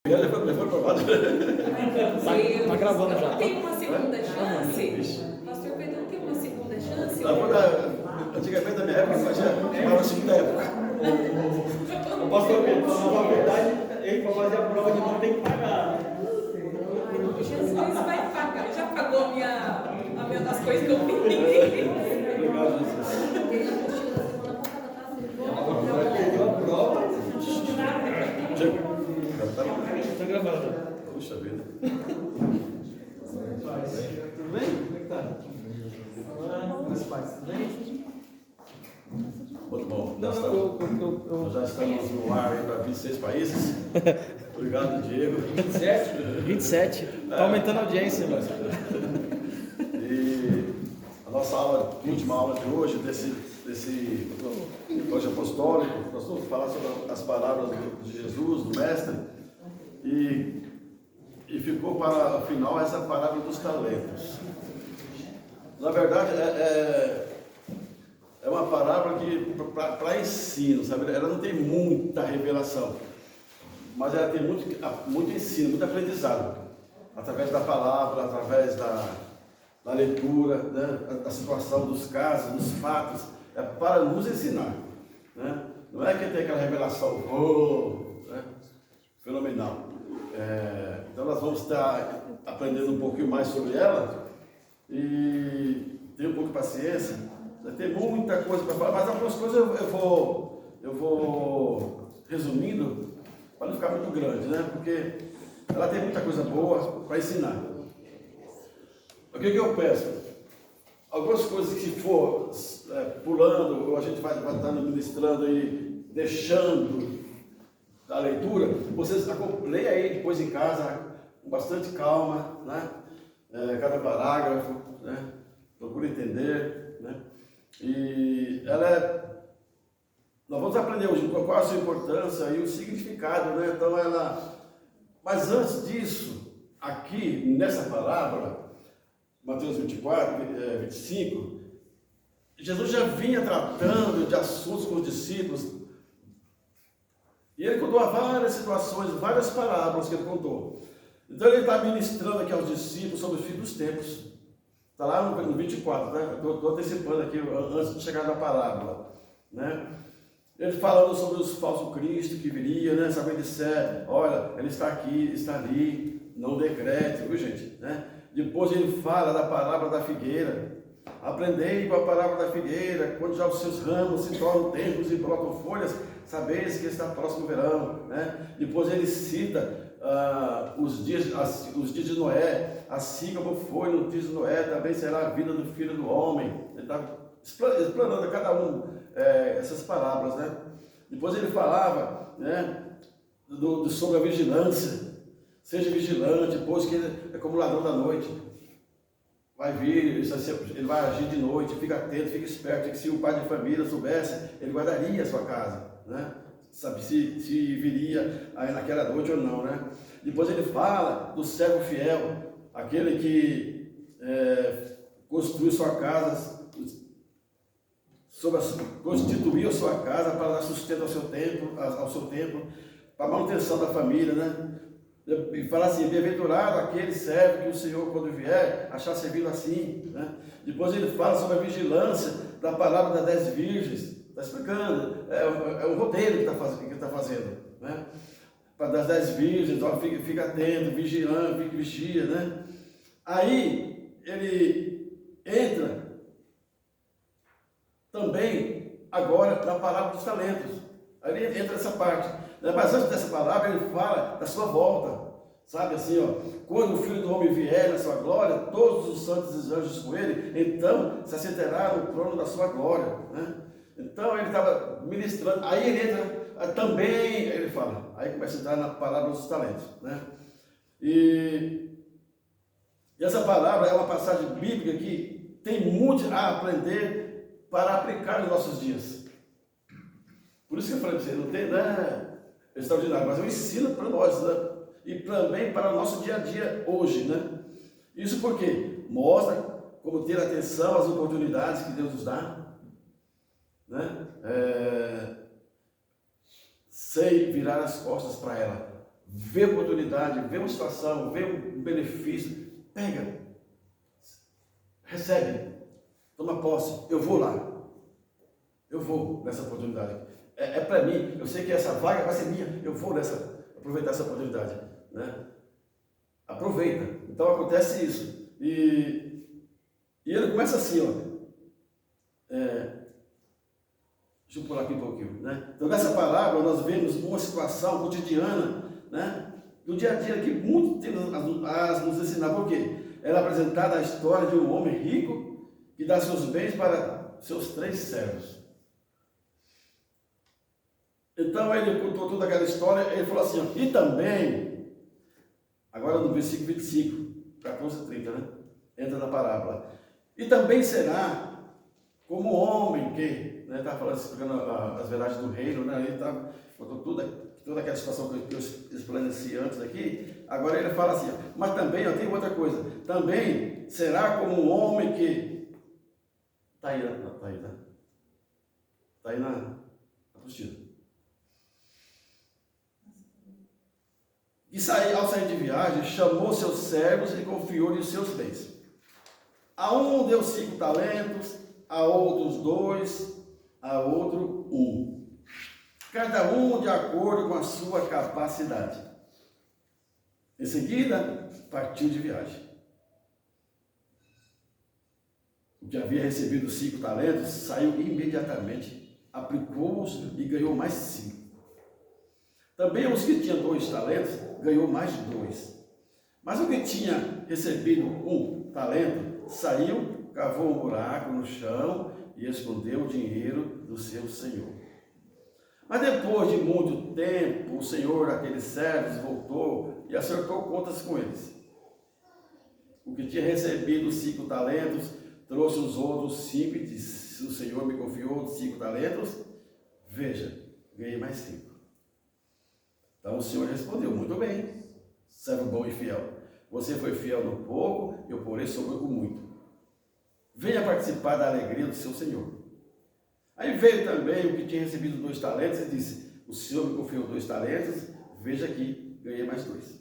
Foi aprovado. Tá gravando já. Tem uma segunda chance? Pastor Pedro, tem uma segunda chance? Antigamente, na minha época, chamava segunda época. O pastor Pedro, na verdade, ele para fazer a prova de novo tem que pagar. Jesus vai pagar. Já pagou as coisas que eu pedi. Obrigado, Jesus. Agora perdeu a prova. Está gravando. Puxa vida. Tudo bem? Como é que tá? Meus pais, tudo bem? Muito bom. Eu Nós já estamos no ar aí para 26 países. Obrigado, Diego. 27. Tá aumentando a audiência, mas. E a nossa aula, última aula de hoje, desse hoje apostólico, nós vamos falar sobre as palavras de Jesus, do Mestre, e ficou para o final essa palavra dos talentos. Na verdade, é uma palavra que para ensino, sabe? Ela não tem muita revelação, mas ela tem muito ensino, muito aprendizado, através da palavra, através da leitura, né? Da situação, dos casos, dos fatos, é para nos ensinar, né? Não é que tem aquela revelação né? Fenomenal. Então nós vamos estar aprendendo um pouquinho mais sobre ela e ter um pouco de paciência. Tem muita coisa para falar, mas algumas coisas eu vou resumindo para não ficar muito grande, né? Porque ela tem muita coisa boa para ensinar. O que eu peço? Algumas coisas que for pulando, ou a gente vai estar ministrando e deixando a leitura, vocês leiam aí depois em casa, com bastante calma, né? Cada parágrafo, né? Procure entender, né? E nós vamos aprender hoje qual a sua importância e o significado, né? Então mas antes disso, aqui nessa palavra, Mateus 24, 25, Jesus já vinha tratando de assuntos com os discípulos, e ele contou várias situações, várias parábolas que ele contou. Então ele está ministrando aqui aos discípulos sobre o fim dos tempos. Está lá no 24, né? Estou antecipando aqui, antes de chegar na parábola, né? Ele falando sobre os falsos cristos que viria, né? Se alguém disser, olha, ele está aqui, está ali, não decrete, viu, gente? Né? Depois ele fala da palavra da figueira. Aprendei com a palavra da figueira, quando já os seus ramos se tornam tenros e brotam folhas, sabeis que está próximo o verão, né? Depois ele cita os dias de Noé, assim como foi no dia de Noé, também será a vida do Filho do Homem. Ele está explanando a cada essas palavras, né? Depois ele falava, né, sobre a vigilância. Seja vigilante, pois que ele é como ladrão da noite. Vai vir, ele vai agir de noite, fica atento, fica esperto, que se o pai de família soubesse, ele guardaria a sua casa, né? Sabe se viria aí naquela noite ou não, né? Depois ele fala do servo fiel, aquele que construiu sua casa, constituiu a sua casa para dar sustento ao seu tempo, para a manutenção da família, né? E fala assim, bem-aventurado aquele servo que o Senhor, quando vier, achar servindo assim, né? Depois ele fala sobre a vigilância da palavra das 10 virgens, está explicando, é um roteiro que ele está fazendo, né? Para das 10 virgens, ó, fica atento, vigilante, vigia, né? Aí ele entra também agora na palavra dos talentos. Aí ele entra nessa parte. Mas antes dessa palavra, ele fala da sua volta. Sabe assim, ó, quando o Filho do Homem vier na sua glória, todos os santos e os anjos com ele, então se assentará no trono da sua glória, né? Então ele estava ministrando, aí ele entra, também ele fala, aí começa a entrar na palavra dos talentos, né? E essa palavra é uma passagem bíblica que tem muito a aprender para aplicar nos nossos dias. Por isso que eu falei para você, não tem, né? Extraordinário, mas eu ensino para nós, né? E também para o nosso dia a dia hoje, né? Isso porque mostra como ter atenção às oportunidades que Deus nos dá, né? Sem virar as costas para ela, vê oportunidade, vê uma situação, vê um benefício, pega, recebe, toma posse, eu vou lá, eu vou nessa oportunidade. É para mim, eu sei que essa vaga vai ser minha, eu vou aproveitar essa oportunidade, né? Aproveita. Então acontece isso. E ele começa assim, ó. Deixa eu pular aqui um pouquinho, né? Então nessa parábola nós vemos uma situação cotidiana, né? Do dia a dia que muito tem a nos ensinar. Por quê? Ela é apresentada a história de um homem rico que dá seus bens para seus 3 servos. Então ele contou toda aquela história, ele falou assim, ó, e também, agora no versículo 25, 14 e 30, né? Entra na parábola. E também será como homem que, né, estava falando, explicando as verdades do reino, né? Ele contou toda aquela situação que eu explaneci antes aqui. Agora ele fala assim, ó, mas também, ó, tem outra coisa, também será como um homem que está aí na apostila. E ao sair de viagem, chamou seus servos e confiou-lhe os seus bens. A um deu 5 talentos, a outros 2, a outro 1. Cada um de acordo com a sua capacidade. Em seguida, partiu de viagem. O que havia recebido 5 talentos saiu imediatamente, aplicou-os e ganhou mais 5. Também os que tinham 2 talentos ganhou mais 2. Mas o que tinha recebido 1 talento saiu, cavou um buraco no chão e escondeu o dinheiro do seu senhor. Mas depois de muito tempo, o senhor daqueles servos voltou e acertou contas com eles. O que tinha recebido 5 talentos trouxe os outros 5 e disse: o senhor me confiou 5 talentos, veja, ganhei mais 5. Então o senhor respondeu: muito bem, servo bom e fiel. Você foi fiel no pouco, eu porei sobre o muito. Venha participar da alegria do seu senhor. Aí veio também o que tinha recebido 2 talentos e disse: o senhor me confiou 2 talentos, veja aqui, ganhei mais 2.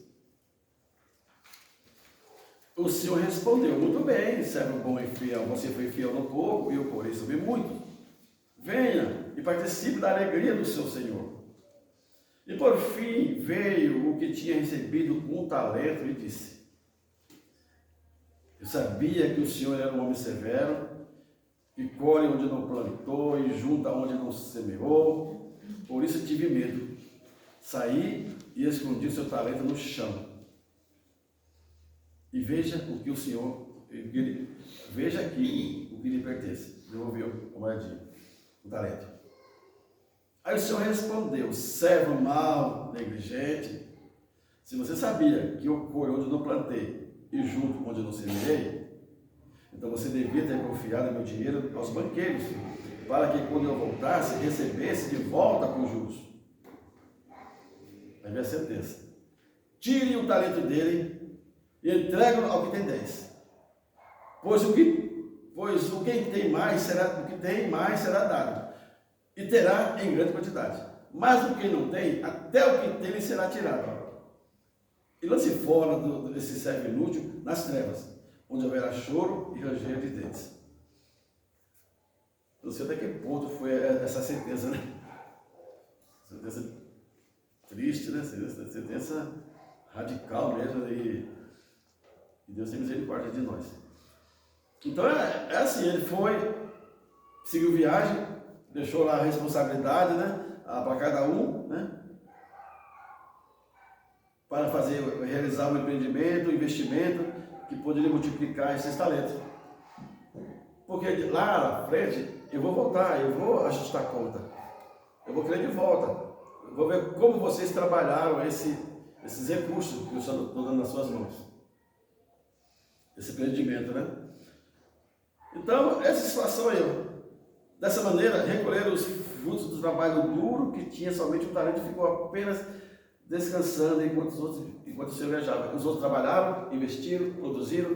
O senhor respondeu: muito bem, servo bom e fiel. Você foi fiel no pouco, eu porei sobre muito. Venha e participe da alegria do seu senhor. E por fim veio o que tinha recebido 1 talento e disse: eu sabia que o senhor era um homem severo, que colhe onde não plantou e junta onde não semeou, por isso tive medo. Saí e escondi o seu talento no chão. E veja o que o senhor, veja aqui o que lhe pertence. Devolveu a moedinha, o talento. Aí o senhor respondeu: servo mau, negligente, se você sabia que eu colho onde não plantei e junto onde não semeei, então você devia ter confiado meu dinheiro aos banqueiros, para que quando eu voltasse, recebesse de volta com juros. Aí vem a sentença: tire o talento dele e entregue-o ao que tem 10. Pois o que tem mais será dado, e terá em grande quantidade. Mas o que não tem, até o que tem lhe será tirado. E lance fora desse servo inútil nas trevas, onde haverá choro e ranger de dentes. Não sei até que ponto foi essa sentença, né? Sentença triste, né? Sentença radical mesmo, e Deus tem misericórdia de nós. Então é assim, ele foi, seguiu viagem, deixou lá a responsabilidade, né? Para cada um, né? Para realizar um empreendimento, um investimento que poderia multiplicar esses talentos. Porque lá na frente, eu vou voltar, eu vou ajustar a conta. Eu vou querer de volta. Eu vou ver como vocês trabalharam esses recursos que eu estou dando nas suas mãos. Esse empreendimento, né? Então, essa situação aí, dessa maneira, recolheram os frutos do trabalho duro, que tinha somente um talento e ficou apenas descansando enquanto o Senhor viajava. Os outros trabalharam, investiram, produziram,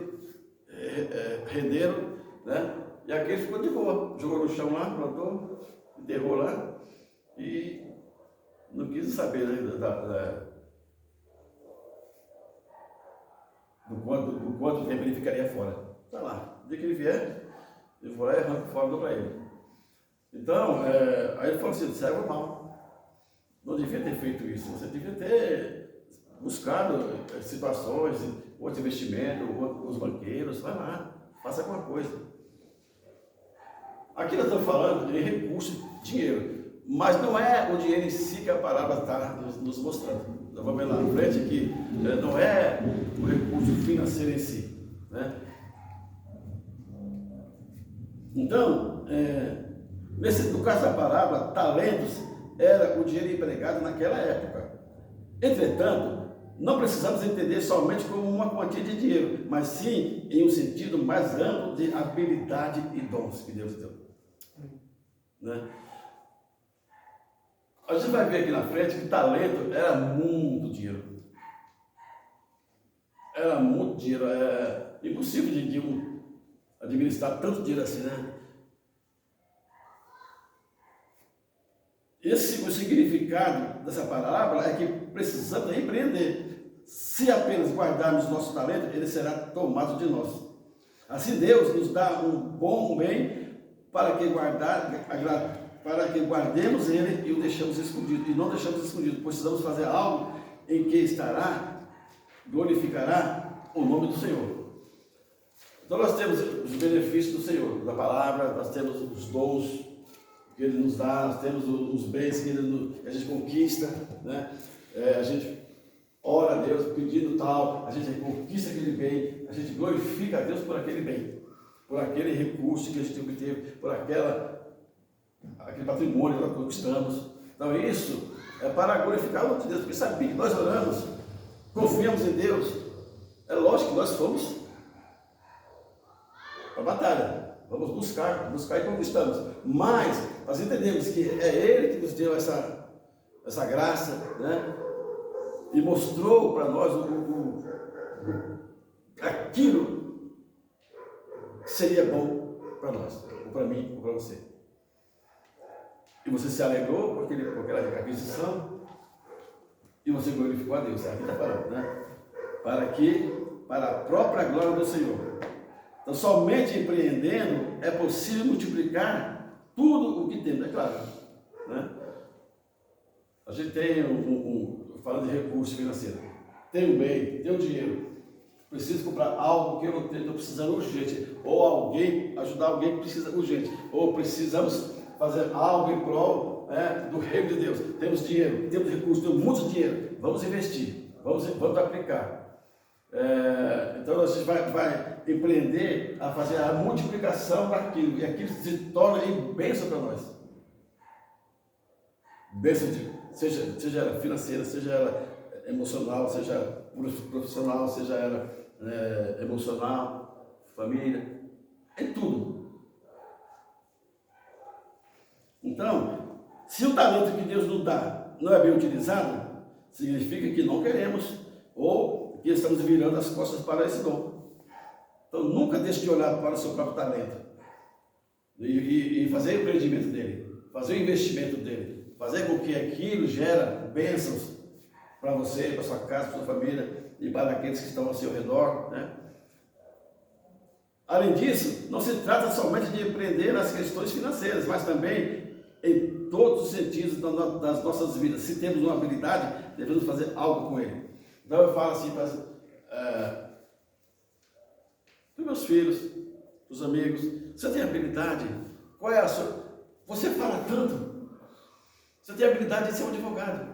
renderam, né? E aquele ficou de boa, jogou no chão lá, plantou, enterrou lá e não quis saber, né, do quanto tempo ele ficaria fora. Está lá. No dia que ele vier, eu vou lá e arranco fora do para ele. Então, aí ele falou assim, servo mal. Não devia ter feito isso. Você devia ter buscado situações, outros investimentos, os banqueiros, vai lá, faça alguma coisa. Aqui nós estamos falando de recurso, dinheiro, mas não é o dinheiro em si que a palavra está nos mostrando. Nós vamos ver lá na frente que não é o recurso financeiro em si, né? Então, no caso da parábola, talentos era o dinheiro empregado naquela época. Entretanto, não precisamos entender somente como uma quantia de dinheiro, mas sim em um sentido mais amplo de habilidade e dons que Deus deu. Né? A gente vai ver aqui na frente que talento era muito dinheiro. Era muito dinheiro. É impossível de administrar tanto dinheiro assim, né? O significado dessa parábola é que precisamos empreender. Se apenas guardarmos nosso talento, ele será tomado de nós. Assim Deus nos dá um bom bem para que guardemos ele e o deixamos escondido. E não deixamos escondido, precisamos fazer algo em que glorificará o nome do Senhor. Então nós temos os benefícios do Senhor, da palavra, nós temos os dons que Ele nos dá, nós temos os bens que a gente conquista, né? A gente ora a Deus pedindo tal, a gente conquista aquele bem, a gente glorifica a Deus por aquele bem, por aquele recurso que a gente obteve, por aquele patrimônio que nós conquistamos. Então isso é para glorificar o nome de Deus, porque sabia que nós oramos, confiamos em Deus, é lógico que nós fomos para a batalha. Vamos buscar e conquistamos. Mas nós entendemos que é Ele que nos deu essa graça, né? E mostrou para nós aquilo que seria bom para nós, ou para mim, ou para você. E você se alegrou com aquela aquisição e você glorificou a Deus. Aqui está falando, né? Para a própria glória do Senhor. Então, somente empreendendo é possível multiplicar tudo o que temos, é claro. Né? A gente tem falando de recurso financeiro, tem um bem, tem um dinheiro, preciso comprar algo que eu não tenho, estou precisando urgente, ou ajudar alguém que precisa urgente, ou precisamos fazer algo em prol do reino de Deus. Temos dinheiro, temos recursos, temos muito dinheiro, vamos investir, vamos aplicar. Então a gente vai empreender a fazer a multiplicação daquilo, e aquilo se torna em bênção para nós. Bênção, seja ela financeira, seja ela emocional, seja profissional, seja ela emocional, família, em tudo. Então, se o talento que Deus nos dá não é bem utilizado, significa que não queremos, ou que estamos virando as costas para esse dom. Então, nunca deixe de olhar para o seu próprio talento e fazer o empreendimento dele, fazer o investimento dele, fazer com que aquilo gere bênçãos para você, para sua casa, para sua família e para aqueles que estão ao seu redor, né? Além disso, não se trata somente de empreender nas questões financeiras, mas também em todos os sentidos das nossas vidas. Se temos uma habilidade, devemos fazer algo com ele. Então eu falo assim para os meus filhos, para os amigos, você tem habilidade? Qual é a sua? Você fala tanto, você tem habilidade de ser um advogado.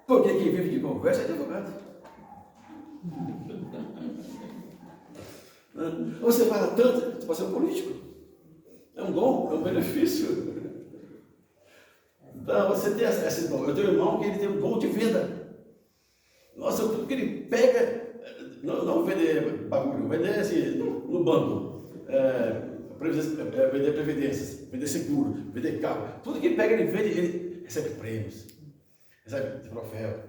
Porque quem vive de conversa é advogado. Você fala tanto, você pode ser um político. É um dom, é um benefício. Então você tem esse dom. Eu tenho um irmão que ele tem um dom de venda. Nossa, tudo que ele pega, não vender bagulho, vender assim, no banco, vender previdências, vender seguro, vender carro. Tudo que ele pega, ele vende, ele recebe prêmios, recebe troféu.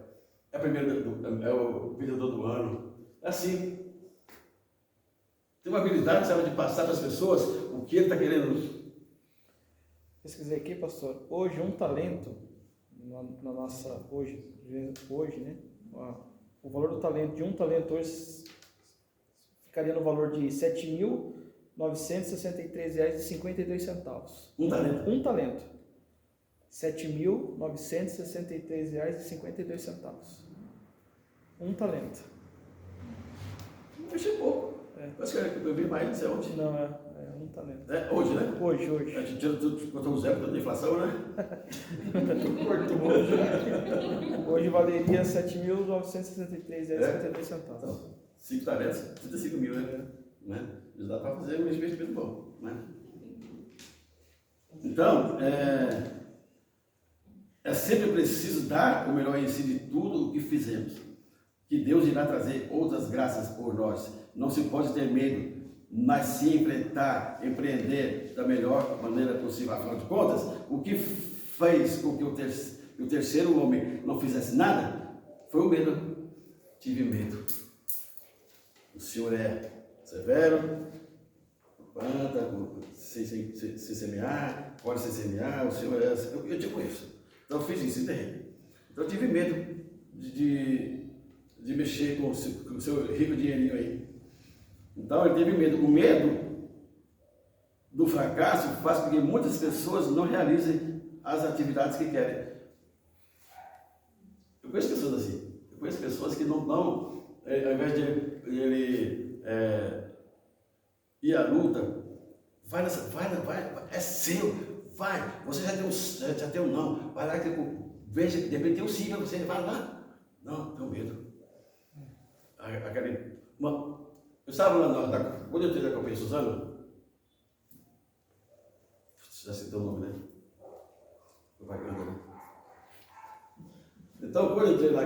É o vendedor do ano. É assim. Tem uma habilidade, sabe, de passar para as pessoas o que ele está querendo. Pesquisei aqui, pastor. Hoje, um talento, na nossa, hoje, né? O valor do talento, de um talento hoje ficaria no valor de R$ 7.963,52. Um talento. Um talento. R$ 7.963,52. Um talento. Eu achei pouco. Parece que eu vi mais, não sei onde. Não, é um talento. É, hoje, né? Hoje. A gente tira tudo, botou um zero da inflação, né? Tudo cortou hoje. Hoje valeria R$ 7.963,52. Então, 5 talentos, 35 mil, né? Já dá para fazer um investimento bom, né? Então, é sempre preciso dar o melhor em si de tudo o que fizemos, que Deus irá trazer outras graças por nós. Não se pode ter medo, mas sim enfrentar, empreender da melhor maneira possível. Afinal de contas, o que fez com que o terceiro homem não fizesse nada foi o medo. Tive medo. O Senhor é severo, planta, sem semear, pode sem semear, o Senhor é... Eu te conheço. Então eu fiz isso, entende? Então eu tive medo de mexer com o seu rico dinheirinho aí. Então ele teve medo. O medo do fracasso faz com que muitas pessoas não realizem as atividades que querem. Eu conheço pessoas assim. Eu conheço pessoas que não ao invés de ele ir à luta, vai, é seu, vai. Você já tem um não. Vai lá, veja, de repente tem um sim, você vai lá. Não, tenho medo. Eu estava lá, quando eu entrei na Companhia Suzano, já citou o nome, né? Propaganda, né? Então, quando eu entrei lá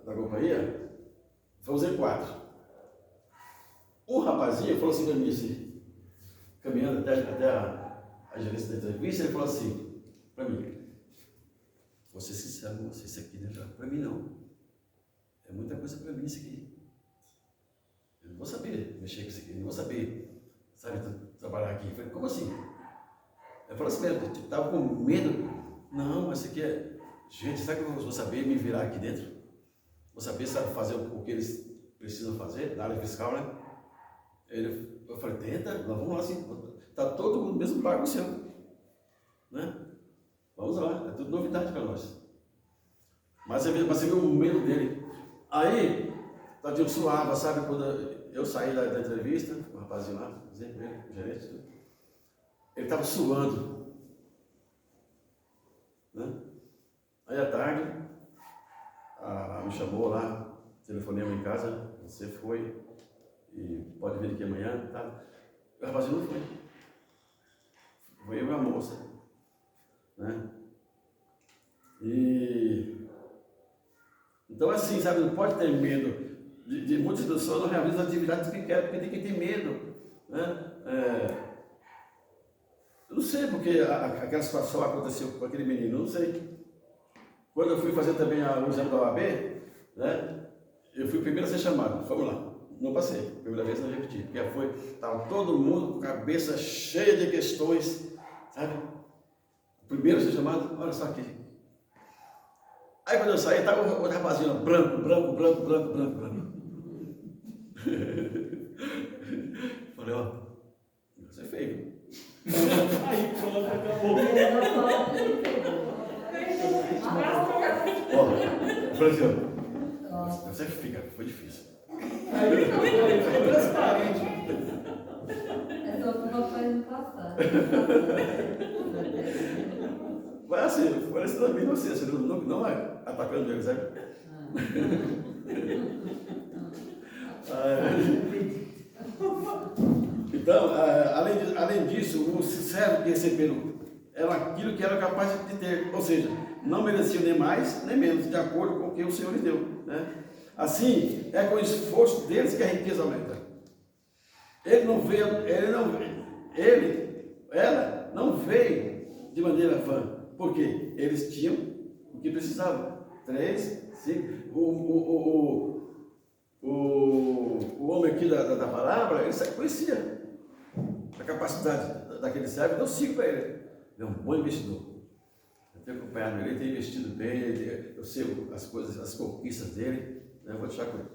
na companhia, fomos em 4. Um rapazinho falou assim para mim, assim, caminhando até a gerência da entrevista, ele falou assim para mim: vou ser sincero com você, isso aqui não é para mim não. É muita coisa para mim isso aqui. Eu não vou saber mexer com isso aqui, eu não vou saber, sabe, trabalhar aqui. Eu falei, como assim? Eu falei assim mesmo, eu estava com medo. Não, mas isso aqui é... Gente, sabe que eu vou saber me virar aqui dentro? Vou saber, sabe, fazer o que eles precisam fazer na área fiscal, né? Eu falei, tenta, nós vamos lá assim, está todo mundo no mesmo barco seu, né? Vamos lá, é tudo novidade para nós. Mas você viu o medo dele. Aí, tadinho, suava, sabe, quando eu saí da entrevista, o rapazinho lá, o gerente, ele estava suando, né? Aí à tarde, me chamou lá, telefonema em casa, você foi, e pode vir aqui amanhã, tá? O rapazinho não foi. Foi eu e a moça, né? Então assim, sabe, não pode ter medo. De muitas pessoas não realizam atividades que querem, porque tem que ter medo, né? Eu não sei porque aquela situação aconteceu com aquele menino, não sei. Quando eu fui fazer também o exame da OAB, né? Eu fui o primeiro a ser chamado, vamos lá. Não passei, primeira vez não repeti, porque estava todo mundo com a cabeça cheia de questões, sabe? O primeiro a ser chamado, olha só aqui. Aí quando eu saí, estava o rapazinho branco. Falei, ó, você é feio. Aí pronto, acabou. Ó, eu falei assim, ó, você fica, foi difícil. Aí foi transparente. É só que o papai não passar. Mas assim, parecendo a mim, você não é atacando eles, sabe? Então, além disso, o sincero que receberam era aquilo que era capaz de ter, ou seja, não mereciam nem mais nem menos, de acordo com o que o Senhor lhe deu, né? Assim, é com o esforço deles que a riqueza aumenta. Ela não veio de maneira vã, porque eles tinham o que precisavam. 3, 5, o homem aqui da palavra, ele conhecia a capacidade daquele servo, deu 5 para ele. Ele é um bom investidor. Eu tenho acompanhado ele, tem investido bem, eu sei as coisas, as conquistas dele, né? Vou deixar com ele.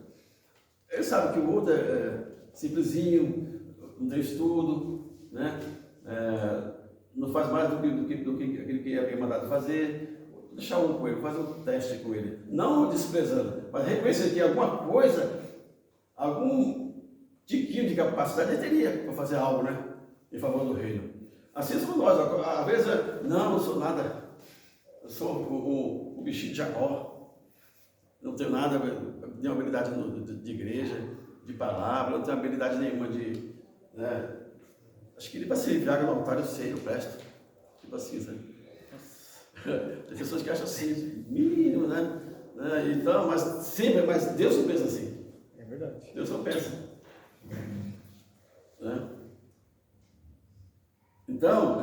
Ele sabe que o outro é simplesinho, não tem estudo, né? Não faz mais do que aquele que é mandado fazer. Vou deixar um com ele, fazer um teste com ele. Não desprezando, mas reconhecer que alguma coisa, algum tiquinho de capacidade ele teria para fazer algo, né? Em favor do reino. Assim somos nós. Às vezes, não, não sou nada. Eu sou o bichinho de Jacó. Não tenho nada, nenhuma habilidade de igreja, de palavra, não tenho habilidade nenhuma de. Né? Acho que ele para servir água no altar eu sei, eu presto. Tipo assim, sabe? Tem pessoas que acham assim, mínimo, né? Então, mas Deus não pensa assim. É verdade. Deus não pensa. Né? Então,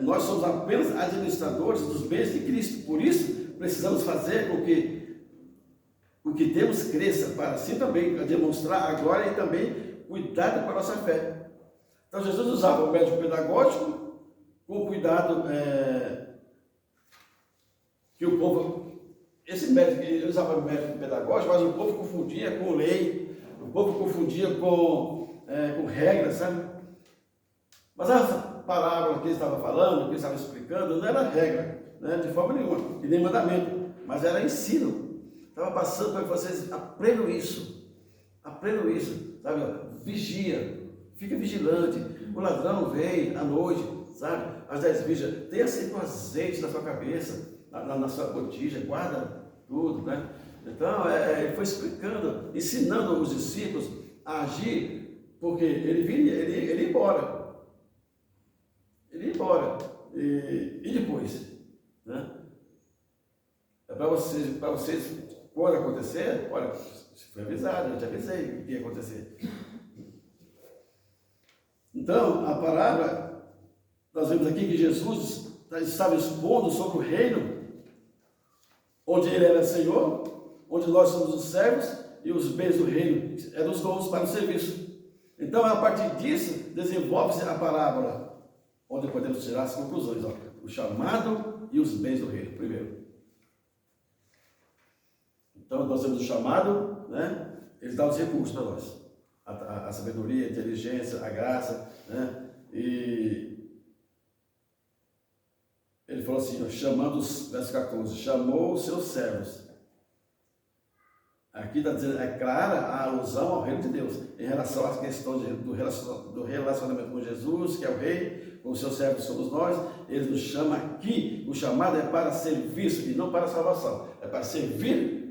nós somos apenas administradores dos bens de Cristo. Por isso, precisamos fazer com que o que temos cresça, para assim também demonstrar a glória e também cuidado com a nossa fé. Então, Jesus usava o método pedagógico com cuidado que o povo... Esse método, ele usava o método pedagógico, mas o povo confundia com lei, o povo confundia com regras, sabe? Mas essa parábola que ele estava falando, que ele estava explicando, não era regra, né, de forma nenhuma, e nem mandamento, mas era ensino. Estava passando para que vocês aprendam isso, sabe? Vigia, fica vigilante. O ladrão vem à noite, sabe? Às 10 vigias, tenha sempre um azeite na sua cabeça, na sua botija, guarda tudo, né? Então, ele foi explicando, ensinando os discípulos a agir, porque ele ia embora. Ele ia embora. E depois? Né? É para vocês, quando acontecer, olha, foi avisado, eu te avisei o que ia acontecer. Então, a palavra, nós vemos aqui que Jesus estava expondo sobre o reino, onde ele era Senhor, onde nós somos os servos, e os bens do reino eram os dons para o serviço. Então, a partir disso, desenvolve-se a parábola, onde podemos tirar as conclusões. Ó, o chamado e os bens do reino, primeiro. Então, nós temos o chamado, né? Ele dá os recursos para nós. A sabedoria, a inteligência, a graça, né? E ele falou assim, ó, chamando verso 14, chamou os seus servos. Aqui está dizendo, é clara a alusão ao reino de Deus, em relação às questões do relacionamento com Jesus, que é o rei, com os seus servos somos nós. Ele nos chama aqui, o chamado é para serviço e não para salvação, é para servir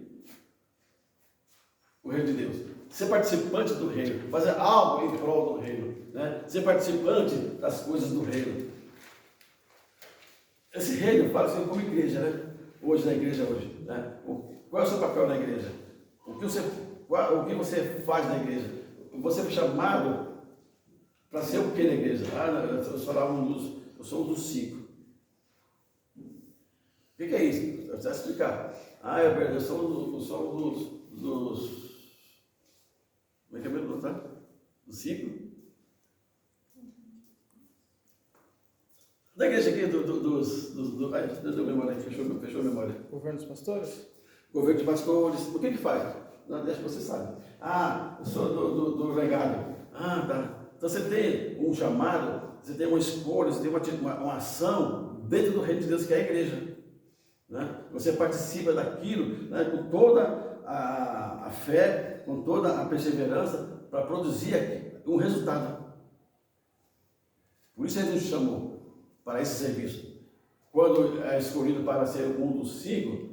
o reino de Deus. Ser participante do reino, fazer algo em prol do reino, né? Ser participante das coisas do reino. Esse reino fala assim como igreja, né? Hoje, na igreja hoje, né? Qual é o seu papel na igreja? O que você faz na igreja? Você foi chamado para ser o que na igreja? Eu sou um dos 5. O que é isso? Eu preciso explicar. Eu sou um dos como é que é mesmo, tá? Dos 5? Da igreja aqui, deu memória aqui, fechou a memória. Governo dos pastores? Governo de pastores, o que faz? Não, deixa que você sabe. Eu sou do legado. Tá. Então você tem um chamado, você tem uma escolha, você tem uma ação dentro do reino de Deus, que é a igreja. Né? Você participa daquilo, né, com toda a fé, com toda a perseverança, para produzir um resultado. Por isso ele nos chamou para esse serviço. Quando é escolhido para ser um dos 5,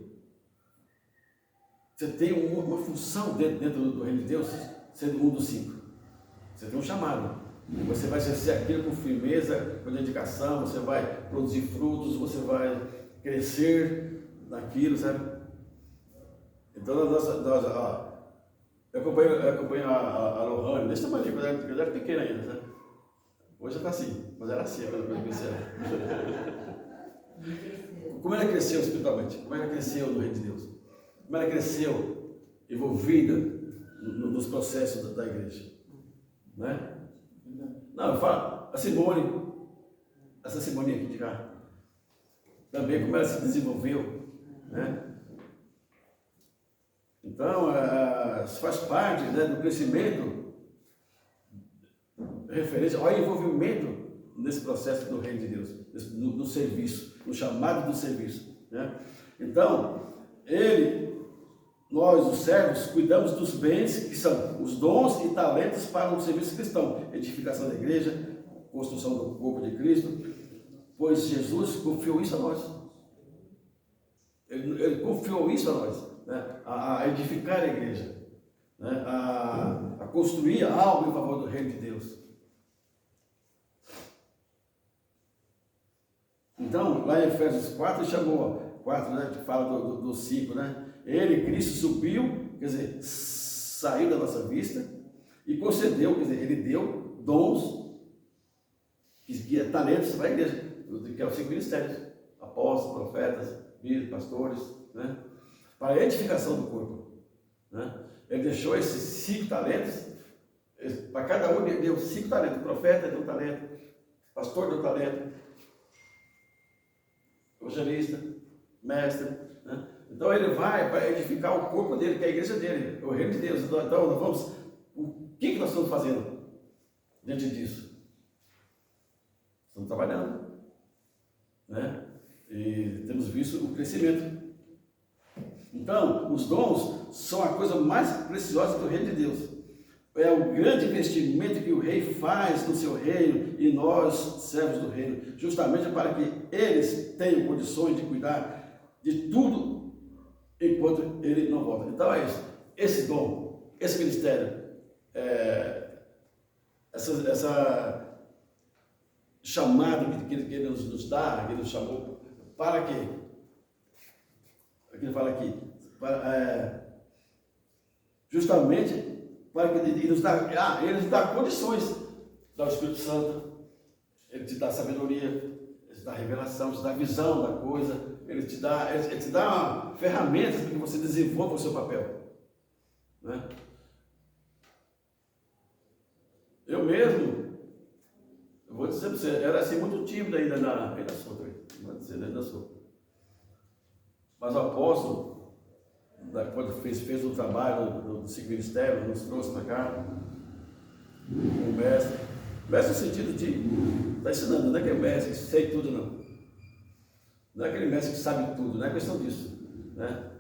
você tem uma função dentro do reino de Deus, sendo um dos 5. Você tem um chamado. Você vai exercer aquilo com firmeza, com dedicação, você vai produzir frutos, você vai crescer naquilo, sabe? Então, eu acompanho a Lohane, desse tamanho, quando eu era pequena ainda, sabe? Hoje já está assim, mas era assim quando eu comecei Como ela cresceu espiritualmente? Como ela cresceu no reino de Deus? Como ela cresceu envolvida nos processos da igreja? Né? Não, eu falo, essa Simone aqui de cá, também como ela se desenvolveu, né? Então, isso faz parte, né, do crescimento referente ao envolvimento nesse processo do reino de Deus, no serviço, no chamado do serviço, né? Então, nós, os servos, cuidamos dos bens que são os dons e talentos para o serviço cristão, edificação da igreja, construção do corpo de Cristo, pois Jesus confiou isso a nós. Ele confiou isso a nós, né? A edificar a igreja, né? A construir algo em favor do reino de Deus. Então, lá em Efésios 4, ele chamou 4, né, que fala do 5, né? Ele, Cristo, subiu, quer dizer, saiu da nossa vista e concedeu, quer dizer, ele deu dons, que é talentos para a igreja, que é os 5 ministérios: apóstolos, profetas, bispos, pastores, né? Para a edificação do corpo, né? Ele deixou esses 5 talentos, para cada um ele deu 5 talentos. O profeta deu um talento, o pastor deu um talento, evangelista, mestre, né? Então ele vai para edificar o corpo dele, que é a igreja dele, o reino de Deus. Então nós vamos, o que nós estamos fazendo diante disso? Estamos trabalhando, né? E temos visto o crescimento. Então, os dons são a coisa mais preciosa do reino de Deus. É o grande investimento que o rei faz no seu reino e nós, servos do reino, justamente para que eles tenham condições de cuidar de tudo enquanto ele não volta. Então é isso. Esse dom, esse ministério, essa chamada que ele nos dá, que ele nos chamou, para quê? Aqui ele fala aqui, justamente para que ele nos dá condições, dá o Espírito Santo, ele te dá sabedoria, ele te dá revelação, te dá visão da coisa, ele te dá ferramentas para que você desenvolva o seu papel, né? Eu mesmo, eu vou dizer para você, era assim muito tímido ainda sou também, vou dizer, ainda sou. Mas o apóstolo, quando fez o trabalho do 5 ministérios, nos trouxe para cá, o mestre no sentido de estar ensinando, não é que é mestre que sei tudo, não. Não é aquele mestre que sabe tudo, não é questão disso, né?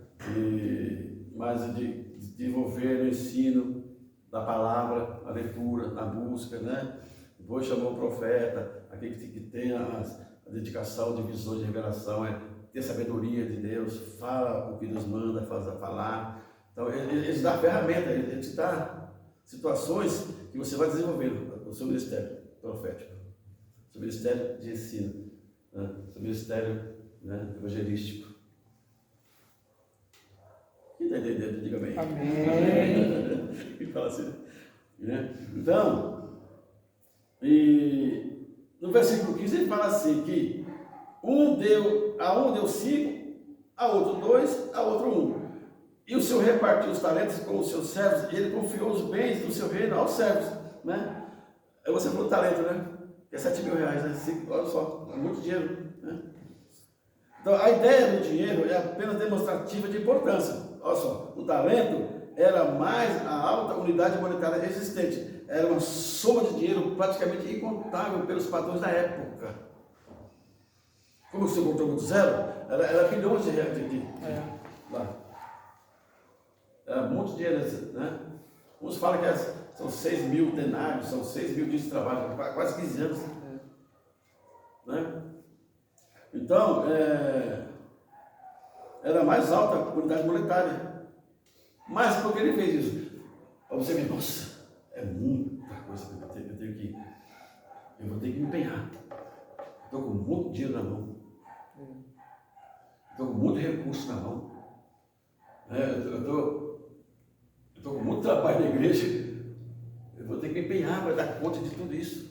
Mas de desenvolver o ensino da palavra, a leitura, a busca, né? Depois chamou o profeta, aquele que tem a dedicação de visões de revelação, ter sabedoria de Deus, fala o que Deus manda falar. Então, ele te dá ferramenta, ele te dá situações que você vai desenvolvendo no seu ministério profético, no seu ministério de ensino, né? No seu ministério, né, evangelístico. Quem está entendendo? Diga amém. Amém. E fala assim, né? Então, e no versículo 15 ele fala assim que a um deu 5, a outro 2, a outro 1. E o Senhor repartiu os talentos com os seus servos, e ele confiou os bens do seu reino aos servos, né? Aí você falou talento, né? Que é 7 mil reais, né? Olha só, é muito dinheiro, né? Então, a ideia do dinheiro é apenas demonstrativa de importância. Olha só, o talento era mais a alta unidade monetária existente. Era uma soma de dinheiro praticamente incontável pelos padrões da época. Como você botou muito zero, era bilhões de reais aqui. Lá. Era muito dinheiro, né? Uns falam que são 6 mil denários, são 6 mil dias de trabalho, quase 15 anos. Né? Então, era mais alta a unidade monetária. Mas por que ele fez isso? Para você ver, nossa, é muita coisa que eu vou ter que me empenhar. Estou com muito dinheiro na mão. Estou com muito recurso na mão. Eu estou com muito trabalho na igreja. Eu vou ter que me empenhar para dar conta de tudo isso.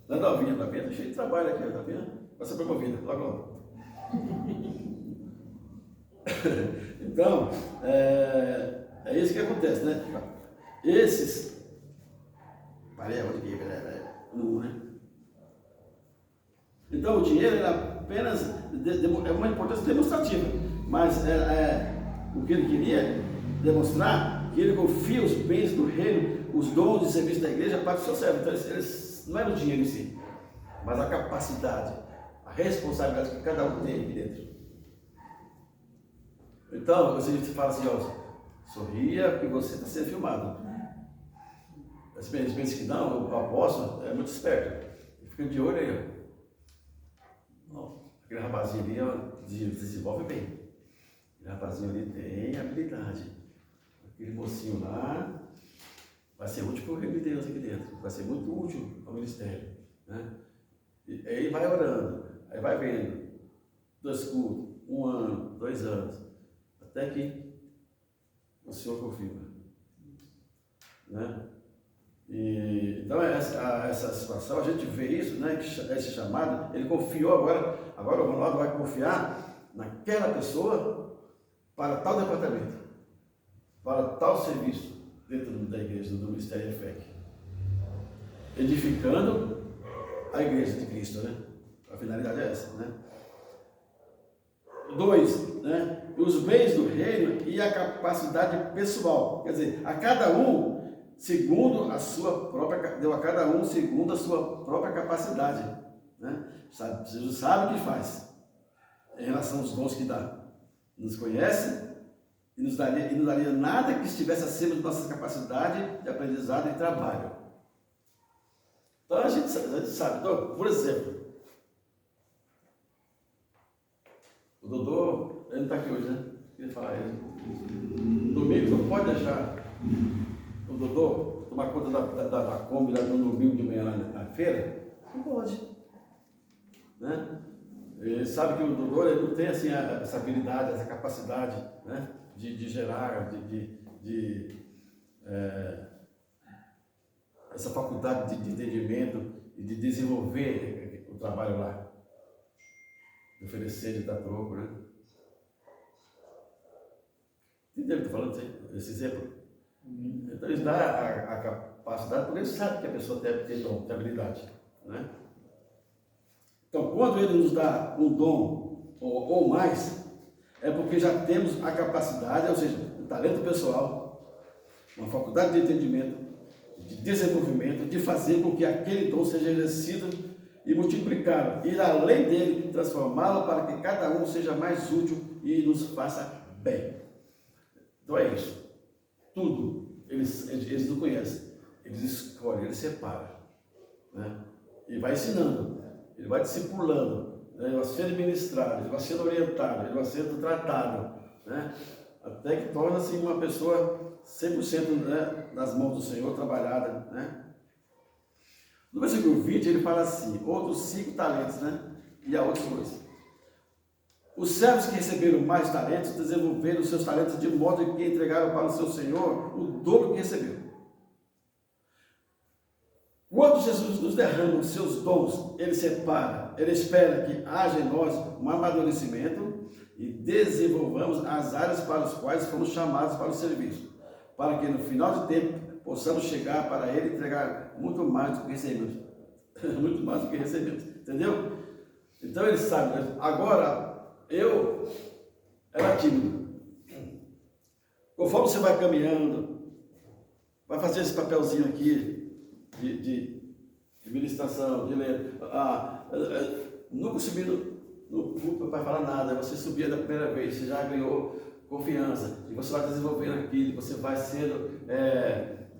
Na Davinha está cheio de trabalho aqui, está vendo? Vai ser promovida, logo. Então, é isso que acontece, né? Esses. Parei onde que é? Né? Então, o dinheiro é apenas uma importância demonstrativa. Mas o que ele queria demonstrar, que ele confia os bens do reino, os dons de serviço da igreja para o seu servo. Então, eles, não era o dinheiro em si, mas a capacidade, a responsabilidade que cada um tem aqui dentro. Então, você fala assim, ó, sorria que você está sendo filmado. Eles pensam que não, o apóstolo é muito esperto. Ele fica de olho aí, ó. Aquele rapazinho ali, ó, desenvolve bem. Aquele rapazinho ali tem habilidade. Aquele mocinho lá vai ser útil para o reino de Deus aqui dentro. Vai ser muito útil ao ministério, né? E aí vai orando, aí vai vendo. 2 cultos, 1 ano, 2 anos. Até que o Senhor confirma, né? Então essa situação, a gente vê isso, né? Esse chamado, ele confiou agora o Ronaldo vai confiar naquela pessoa para tal departamento, para tal serviço dentro da igreja, do Ministério EFEC, edificando a igreja de Cristo, né? A finalidade é essa, né? 2, né? Os bens do reino e a capacidade pessoal, quer dizer, a cada um segundo a sua própria, deu a cada um segundo a sua própria capacidade, né? Jesus sabe o que faz em relação aos dons que dá, nos conhece e nos daria nada que estivesse acima de nossa capacidade de aprendizado e trabalho. Então a gente sabe, então, por exemplo, o Dodô, ele não está aqui hoje, né? Queria falar ele. Domingo, não pode deixar o Dodô tomar conta da Kombi lá no domingo de manhã lá na feira? Não pode, né? Ele sabe que o Dodô ele não tem assim, essa habilidade, essa capacidade, né? de gerar, essa faculdade de entendimento e de desenvolver o trabalho lá. De oferecer, de dar troco, né? Entendeu o que eu estou falando? Esse exemplo? Então, eles dão a capacidade, porque eles sabem que a pessoa tem dom, tem habilidade, né? Então, quando ele nos dá um dom ou mais, é porque já temos a capacidade, ou seja, um talento pessoal, uma faculdade de entendimento, de desenvolvimento, de fazer com que aquele dom seja exercido e multiplicá-lo, ir além dele, transformá-lo para que cada um seja mais útil e nos faça bem. Então é isso. Tudo eles não conhecem, eles escolhem, eles separam, né? E vai ensinando, ele vai discipulando, né? Ele vai sendo ministrado, ele vai sendo orientado, ele vai sendo tratado, né? Até que torna-se uma pessoa 100%, né, nas mãos do Senhor, trabalhada, né? No versículo 20 ele fala assim, outros 5 talentos, né? E a outros 2. Os servos que receberam mais talentos desenvolveram os seus talentos de modo que entregaram para o seu Senhor o dobro que receberam. Quando Jesus nos derrama os seus dons, ele separa, ele espera que haja em nós um amadurecimento e desenvolvamos as áreas para as quais fomos chamados para o serviço, para que no final de tempo possamos chegar para ele e entregar muito mais do que recebemos. Muito mais do que recebemos, entendeu? Então ele sabe, agora eu era tímido. Conforme você vai caminhando, vai fazer esse papelzinho aqui de ministração, de ler. Nunca subi no púlpito para falar nada, você subia da primeira vez, você já ganhou confiança, e você vai desenvolvendo aquilo, você vai sendo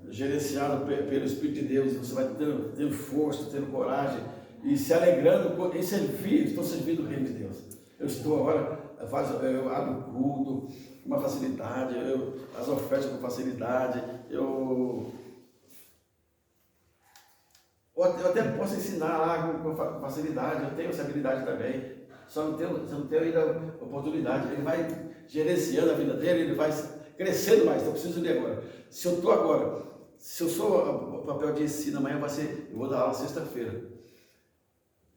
gerenciado pelo Espírito de Deus, você vai tendo força, tendo coragem e se alegrando em servir. Estou servindo o reino de Deus. Eu estou agora, eu abro o culto com uma facilidade, as ofertas com facilidade, eu até posso ensinar lá com facilidade, eu tenho essa habilidade também, só não tenho ainda a oportunidade. Ele vai gerenciando a vida dele, ele vai crescendo mais. Então eu preciso ler agora. Se eu sou o papel de ensino, amanhã eu vou dar aula sexta-feira.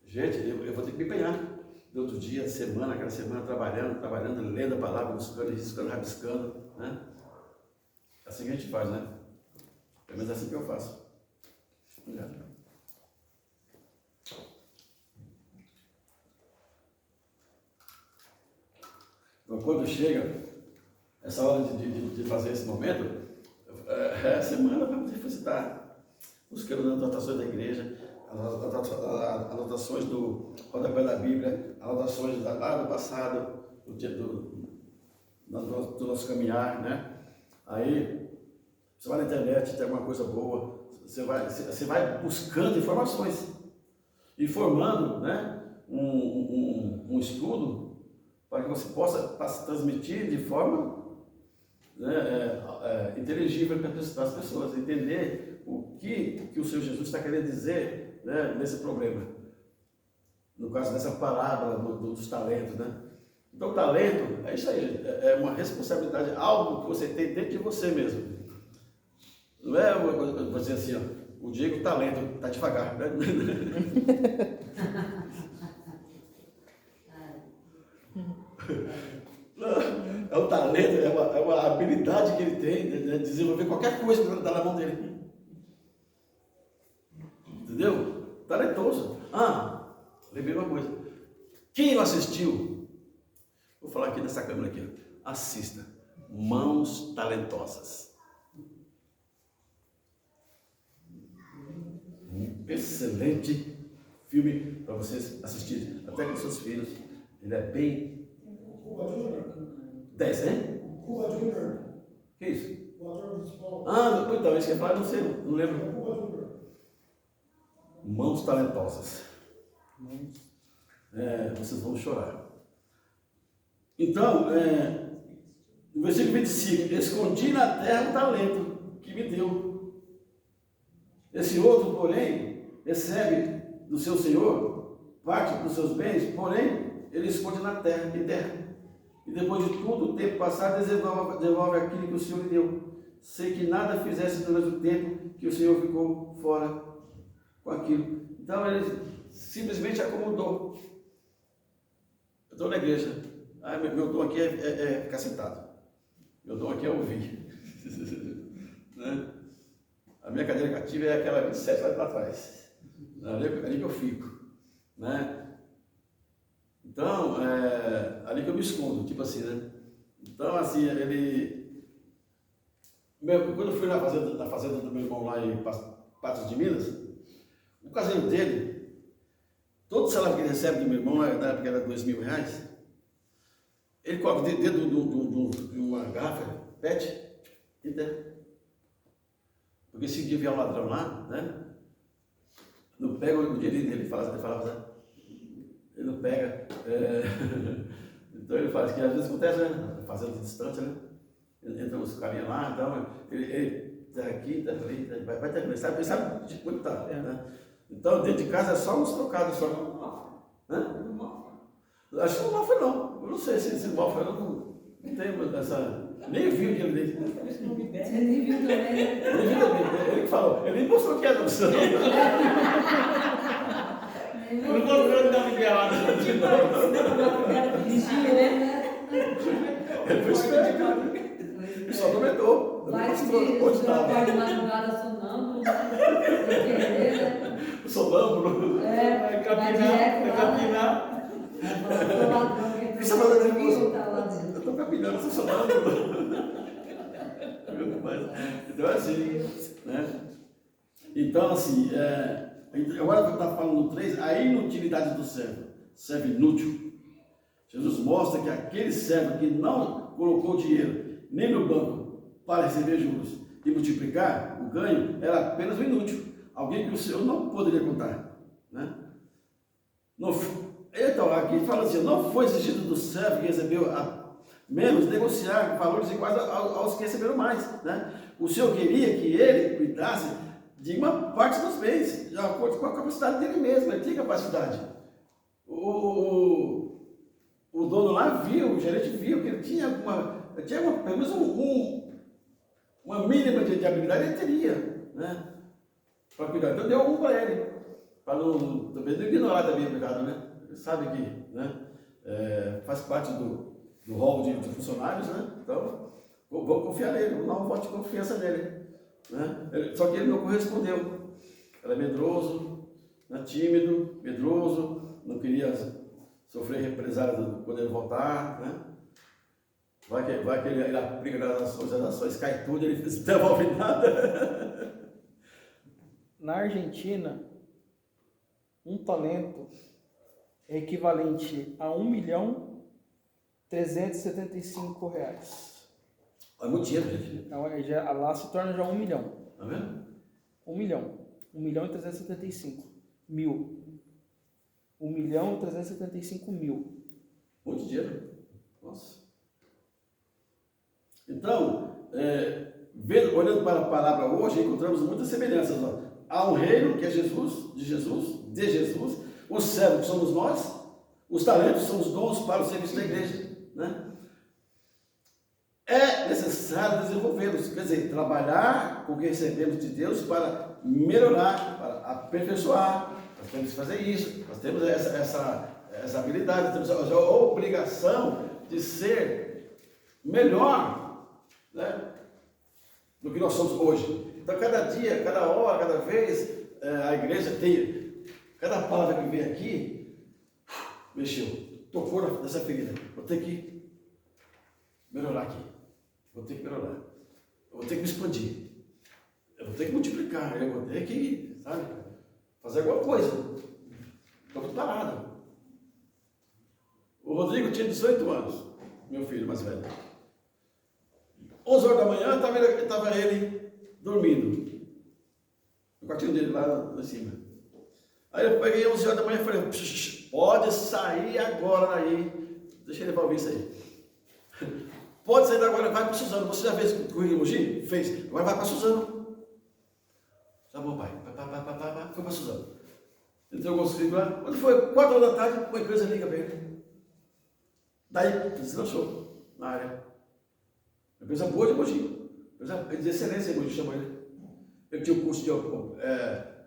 Gente, eu vou ter que me empenhar. No outro dia, semana, aquela semana, trabalhando, lendo a palavra, buscando, riscando, rabiscando, né? Assim que a gente faz, né? Pelo menos é assim que eu faço. Obrigado. quando chega essa hora de fazer esse momento, é a semana para você visitar, buscando as anotações da igreja, as anotações do rodapé da Bíblia, anotações lá do passado, do nosso caminhar, né? Aí, você vai na internet, tem alguma coisa boa, você vai buscando informações e formando, né, um estudo para que você possa transmitir de forma, né, inteligível para as pessoas, entender o que o Senhor Jesus está querendo dizer, né, nesse problema. No caso dessa parábola dos talentos, né? Então, o talento é isso aí, é uma responsabilidade, algo que você tem dentro de você mesmo. Não é, eu vou dizer assim, ó, o Diego, o talento, está devagar, né? É o talento, é uma habilidade que ele tem de desenvolver qualquer coisa que está na mão dele. Entendeu? Talentoso. Lembrei uma coisa. Quem não assistiu, vou falar aqui nessa câmera aqui, ó, assista. Mãos Talentosas. Um excelente filme para vocês assistirem, até com seus filhos. Ele é bem... 10, hein? Cuba Júnior. Que isso? O ator principal. Então, isso que eu falar, não sei, não lembro. Cuba Júnior. Mãos Talentosas. Vocês vão chorar. Então, no versículo 25, escondi na terra o talento que me deu. Esse outro, porém, recebe do seu senhor parte dos seus bens, porém, ele esconde na terra, em terra. E depois de tudo o tempo passado, devolve aquilo que o Senhor lhe deu. Sei que nada fizesse durante o tempo que o Senhor ficou fora com aquilo. Então, ele simplesmente acomodou. Eu estou na igreja. Meu dom aqui é ficar sentado. Meu dom aqui é ouvir. Né? A minha cadeira cativa é aquela 27 lá para trás. Ali que eu fico. Né? Então, ali que eu me escondo, tipo assim, né? Então, assim, quando eu fui na fazenda do meu irmão lá em Patos de Minas, o caseiro dele, todo o salário que ele recebe do meu irmão, na época era R$2.000, ele coloca dentro de uma garrafa, pet, entendeu? Porque se um dia vier um ladrão lá, né? Não pega o dinheiro dele, ele falava, né? Ele não pega. Então ele faz que às vezes acontece, né? Fazendo distância, né? Entra os carinhas lá, então ele tá aqui, tá ali, vai terminar. Sabe de quanto tá, né? Então dentro de casa é só uns trocados só. Acho que não mal foi não. Eu não sei se mal foi, eu não tenho essa. Nem vi o dinheiro dele. Você nem viu também, né? Ele que falou, ele nem mostrou que era do céu. Eu não vou ver da Miguel lá. Vigia, né? Ele foi esperto. Ele só comentou. Vai que Mostrou onde estava. de madrugada sonâmbulo, né? Sem querer, né? Sonâmbulo. Vai capinar. O que você está fazendo aí, eu estou capinando, sou sonâmbulo. Então é assim, né? Então, assim, agora que está falando no 3, a inutilidade do servo inútil. Jesus mostra que aquele servo que não colocou dinheiro nem no banco para receber juros e multiplicar o ganho, era apenas um inútil. Alguém que o Senhor não poderia contar, né? Então, aqui fala assim, não foi exigido do servo que recebeu menos negociar valores iguais aos que receberam mais, né? O Senhor queria que ele cuidasse de uma parte dos bens, de acordo com a capacidade dele mesmo. Ele tinha capacidade. O dono lá viu, o gerente viu que ele tinha pelo menos uma mínima de habilidade ele teria, né? Para cuidar. Então deu um para ele, para também não ignorar também o cuidado, né? Ele sabe que, né, faz parte do rol de funcionários, né? Então, vou confiar nele, vou dar um voto de confiança nele, né? Só que ele não correspondeu. Era medroso, né? Tímido, medroso, não queria sofrer represália quando ele voltar, né? Vai que ele aplica as ações cai tudo, ele não devolve nada. Na Argentina, um talento é equivalente a R$1.375.000. É muito dinheiro, gente. Então, lá se torna já 1 milhão. Tá vendo? 1 milhão. 1.375.000. 1.375.000. Muito dinheiro. Nossa. Então, olhando para a palavra hoje, encontramos muitas semelhanças. Ó. Há um reino que é Jesus, de Jesus, os servos que somos nós, os talentos são os dons para o serviço da igreja. Né? É necessário desenvolvê-los, quer dizer, trabalhar com o que recebemos de Deus para melhorar, para aperfeiçoar. Nós temos que fazer isso, nós temos essa habilidade, temos a obrigação de ser melhor, né, do que nós somos hoje. Então, cada dia, cada hora, cada vez, a igreja tem, cada palavra que vem aqui, mexeu, tocou nessa ferida. Vou ter que melhorar aqui. Vou ter que melhorar. Eu vou ter que me expandir. Eu vou ter que multiplicar. Eu vou ter que, sabe, fazer alguma coisa. Estou muito parado. O Rodrigo tinha 18 anos, meu filho mais velho. 11 horas da manhã estava ele dormindo. No quartinho dele lá em cima. Aí eu peguei 11 horas da manhã e falei, pode sair agora daí. Deixa ele ouvir isso aí. Pode sair agora, vai para Suzano. Você já fez com o Mogi? Fez. Agora vai para Suzano. Tá bom, pai. Foi para Suzano. Entrou com os filhos lá. Quando foi 4 horas da tarde, uma empresa liga para ele. Daí, deslanchou na área. Uma empresa boa de Mogi. Empresa de excelência, Mogi chamou ele. Ele tinha o curso de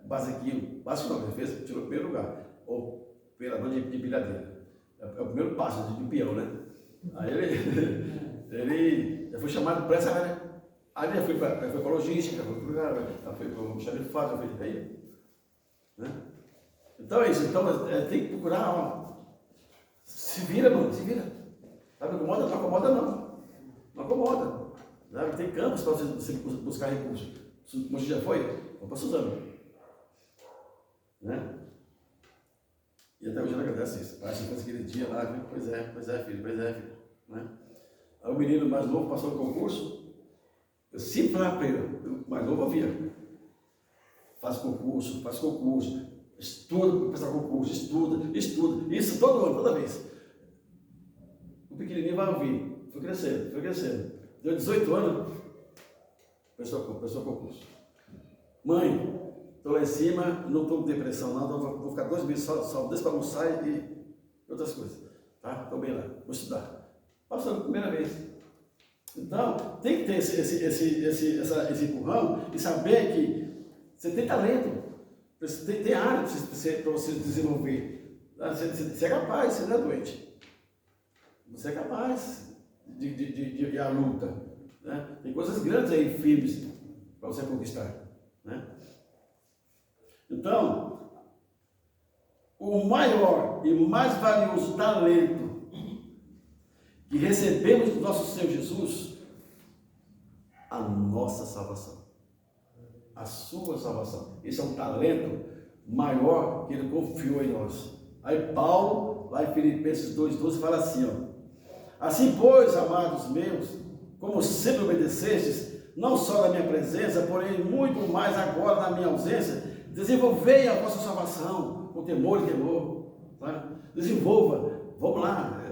basiquinho. Básico não, ele fez, tirou o primeiro lugar. Ou operador de pilhadeira. É o primeiro passo de peão, né? Aí ele já foi chamado para essa área. Aí ele foi para logística, foi para o xerifado, já foi aí. Né? Então é isso. Então tem que procurar, ó. Se vira, mano, se vira. Sabe, não acomoda não. Não acomoda. Sabe? Tem campos para você buscar recursos. Como já foi? Vamos para Suzano. Né? E até hoje ela agradece isso. Parece que aquele dia lá, pois é, filho. Né? Aí o menino mais novo passou no concurso. Eu sempre falava para ele, o mais novo ouvia. Faz concurso, estuda para passar concurso, estuda. Isso todo ano, toda vez. O pequenininho vai ouvir. Foi crescendo. Deu 18 anos, prestou concurso. Mãe, estou lá em cima, não estou com depressão não, então vou ficar 2 meses só desse para almoçar e outras coisas. Tá? Estou bem lá, vou estudar. Passou a primeira vez. Então, tem que ter esse empurrão e saber que você tem talento, tem área para você desenvolver. Você é capaz, você não é doente. Você é capaz de ir à luta. Né? Tem coisas grandes aí, firmes, para você conquistar. Né? Então, o maior e mais valioso talento que recebemos do nosso Senhor Jesus, a nossa salvação. A sua salvação. Esse é um talento maior que Ele confiou em nós. Aí Paulo, lá em Filipenses 2,12, fala assim, ó. Assim, pois, amados meus, como sempre obedecestes, não só na minha presença, porém muito mais agora na minha ausência, desenvolvei a vossa salvação com temor e temor. Tá? Desenvolva. Vamos lá. O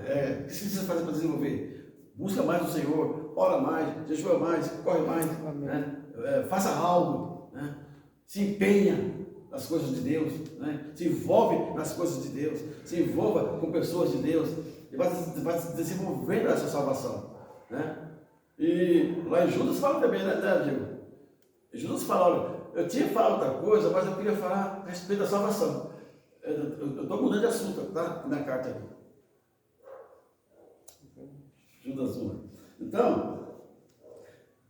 que você precisa fazer para desenvolver? Busca mais o Senhor, ora mais, jejua mais, corre mais, né? Faça algo, né? Se empenha nas coisas de Deus, né? Se envolve nas coisas de Deus, se envolva com pessoas de Deus, e vai desenvolvendo essa salvação, né? E lá em Judas fala também, né, Diego? Judas fala, olha, eu tinha falado outra coisa, mas eu queria falar a respeito da salvação. Eu estou mudando de assunto, tá? Na carta aqui. Judas 1. Então,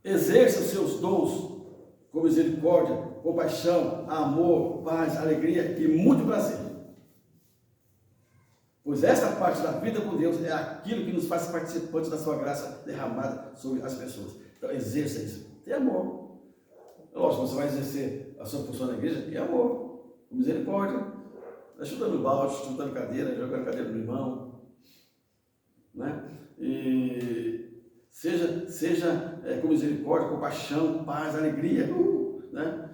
exerça os seus dons com misericórdia, compaixão, amor, paz, alegria e muito prazer. Pois essa parte da vida com Deus é aquilo que nos faz participantes da sua graça derramada sobre as pessoas. Então, exerça isso. Tem amor. Lógico, você vai exercer a sua função na igreja, tem amor, com misericórdia. Não é chutando balde, chutando cadeira, jogando cadeira no irmão. Né? E seja com misericórdia, compaixão, paz, alegria. Né?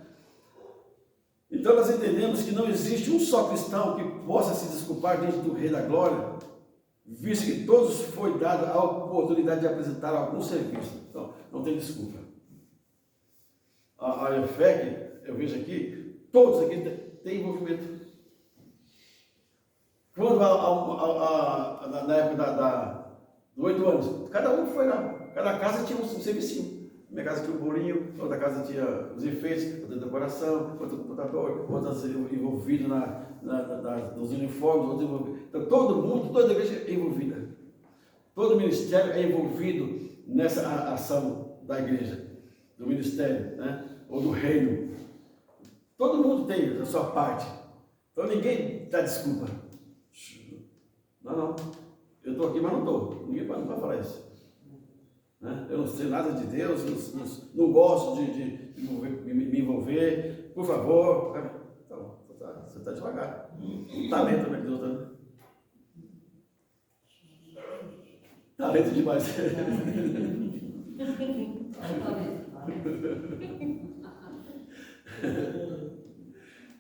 Então nós entendemos que não existe um só cristão que possa se desculpar diante do Rei da Glória, visto que todos foi dado a oportunidade de apresentar algum serviço. Então, não tem desculpa. A EFEC, eu vejo aqui, todos aqui têm envolvimento. Quando na época dos 8 anos, cada um foi lá, cada casa tinha um serviço. Minha casa tinha um bolinho, outra casa tinha os enfeites, outra decoração, outro computador, outras envolvidas nos uniformes, outros envolvidos. Então todo mundo, toda a igreja é envolvida. Todo ministério é envolvido nessa ação da igreja, do ministério, né? Ou do reino. Todo mundo tem a sua parte. Então ninguém dá desculpa. Não. Eu estou aqui, mas não estou. Ninguém pode falar isso. Né? Eu não sei nada de Deus, não gosto de me envolver, por favor. Então, você está devagar. Talento, né, Deus, né? Talento demais.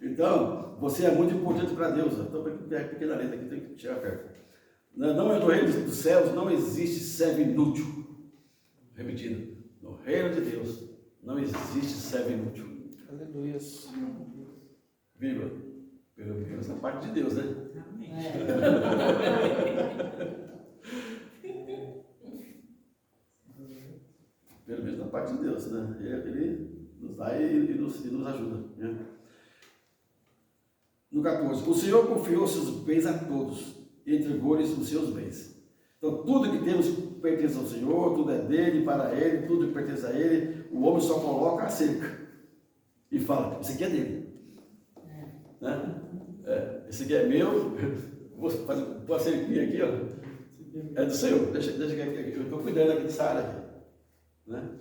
Então, você é muito importante para Deus. Então, pequena letra aqui, tem que chegar perto. Não é no reino dos céus, não existe servo inútil. Repetindo, no reino de Deus não existe servo inútil. Aleluia. Vírgula. Essa parte de Deus, né? Pelo menos na parte de Deus, né? Ele nos dá e nos ajuda. Né? No 14, o Senhor confiou seus bens a todos e entregou-lhes os seus bens. Então, tudo que temos pertence ao Senhor, tudo é dele, para ele, tudo que pertence a ele. O homem só coloca a cerca e fala, isso aqui é dele. Né? Esse aqui é meu, vou fazer uma cerquinha aqui, ó. É do Senhor, deixa que eu estou cuidando aqui dessa área aqui. Né?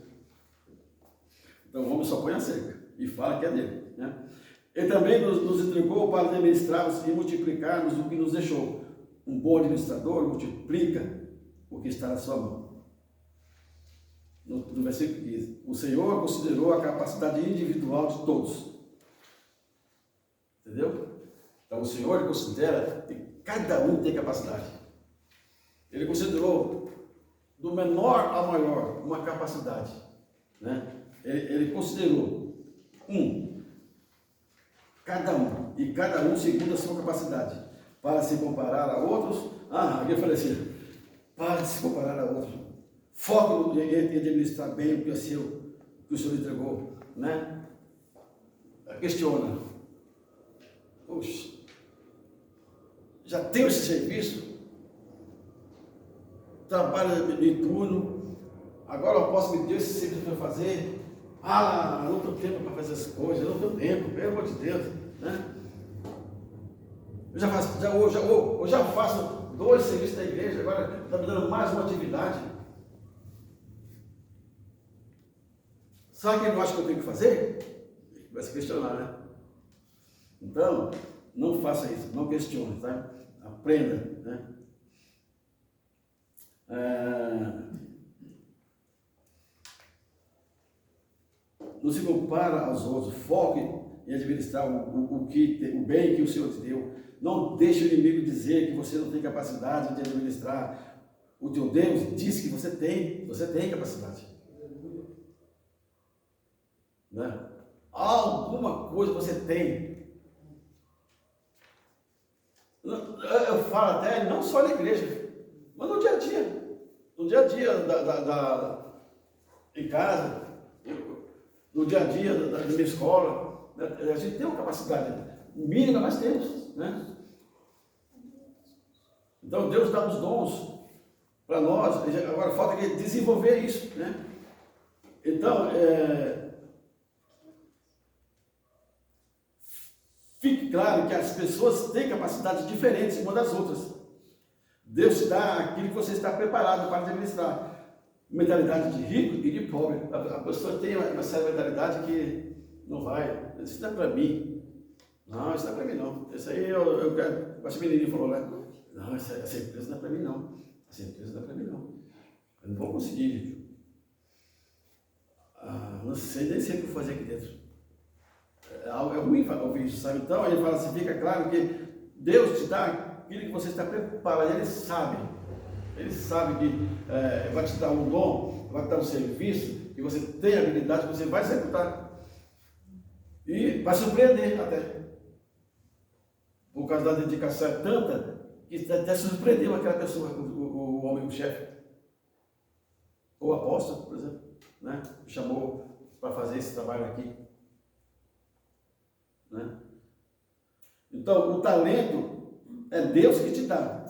Então, o homem só põe a cerca e fala que é dele. Né? Ele também nos entregou para administrarmos e multiplicarmos o que nos deixou. Um bom administrador multiplica o que está na sua mão. No versículo 15. O Senhor considerou a capacidade individual de todos. Entendeu? Então o Senhor considera que cada um tem capacidade. Ele considerou do menor ao maior uma capacidade. Né? Ele considerou cada um, e cada um segundo a sua capacidade. Para se comparar a outros, aqui eu falei assim, para de se comparar a outros. Foque em administrar bem o que o Senhor entregou, né? Questiona. Puxa, já tenho esse serviço, trabalho em turno, agora eu posso me dar esse serviço para fazer. Não tenho tempo para fazer as coisas, não tenho tempo, pelo amor de Deus, né? Eu já faço 2 serviços da igreja, agora está me dando mais uma atividade. Sabe o que ele acha que eu tenho que fazer? Vai se questionar, né? Então, não faça isso, não questione, tá? Aprenda, né? Não se compara aos outros, foque em administrar o bem que o Senhor te deu. Não deixe o inimigo dizer que você não tem capacidade de administrar. O teu Deus diz que você tem capacidade. Né? Alguma coisa você tem. Eu falo até, não só na igreja, mas no dia a dia. No dia a dia em casa, no dia a dia da minha escola. A gente tem uma capacidade mínima, mas temos, né? Então Deus dá os dons para nós, agora falta desenvolver isso, né? Então, fique claro que as pessoas têm capacidades diferentes umas das outras. Deus te dá aquilo que você está preparado para administrar. Mentalidade de rico e de pobre. A pessoa tem uma certa mentalidade que não vai. Isso não é para mim. Não, isso não é para mim não. Isso aí eu quero. Acho que o menininho falou, né? Não, essa empresa não é para mim não. Essa empresa não é para mim não. Eu não vou conseguir. Não sei nem sei o que fazer aqui dentro. É ruim ouvir isso, sabe? Então ele fala assim, fica claro que Deus te dá aquilo que você está preparado. Ele sabe. Ele sabe que vai te dar um dom, vai te dar um serviço, que você tem habilidade, que você vai executar. E vai surpreender até. Por causa da dedicação é tanta, que até surpreendeu aquela pessoa, o homem, o chefe. Ou o apóstolo, por exemplo, né? Chamou para fazer esse trabalho aqui. Né? Então, o talento é Deus que te dá,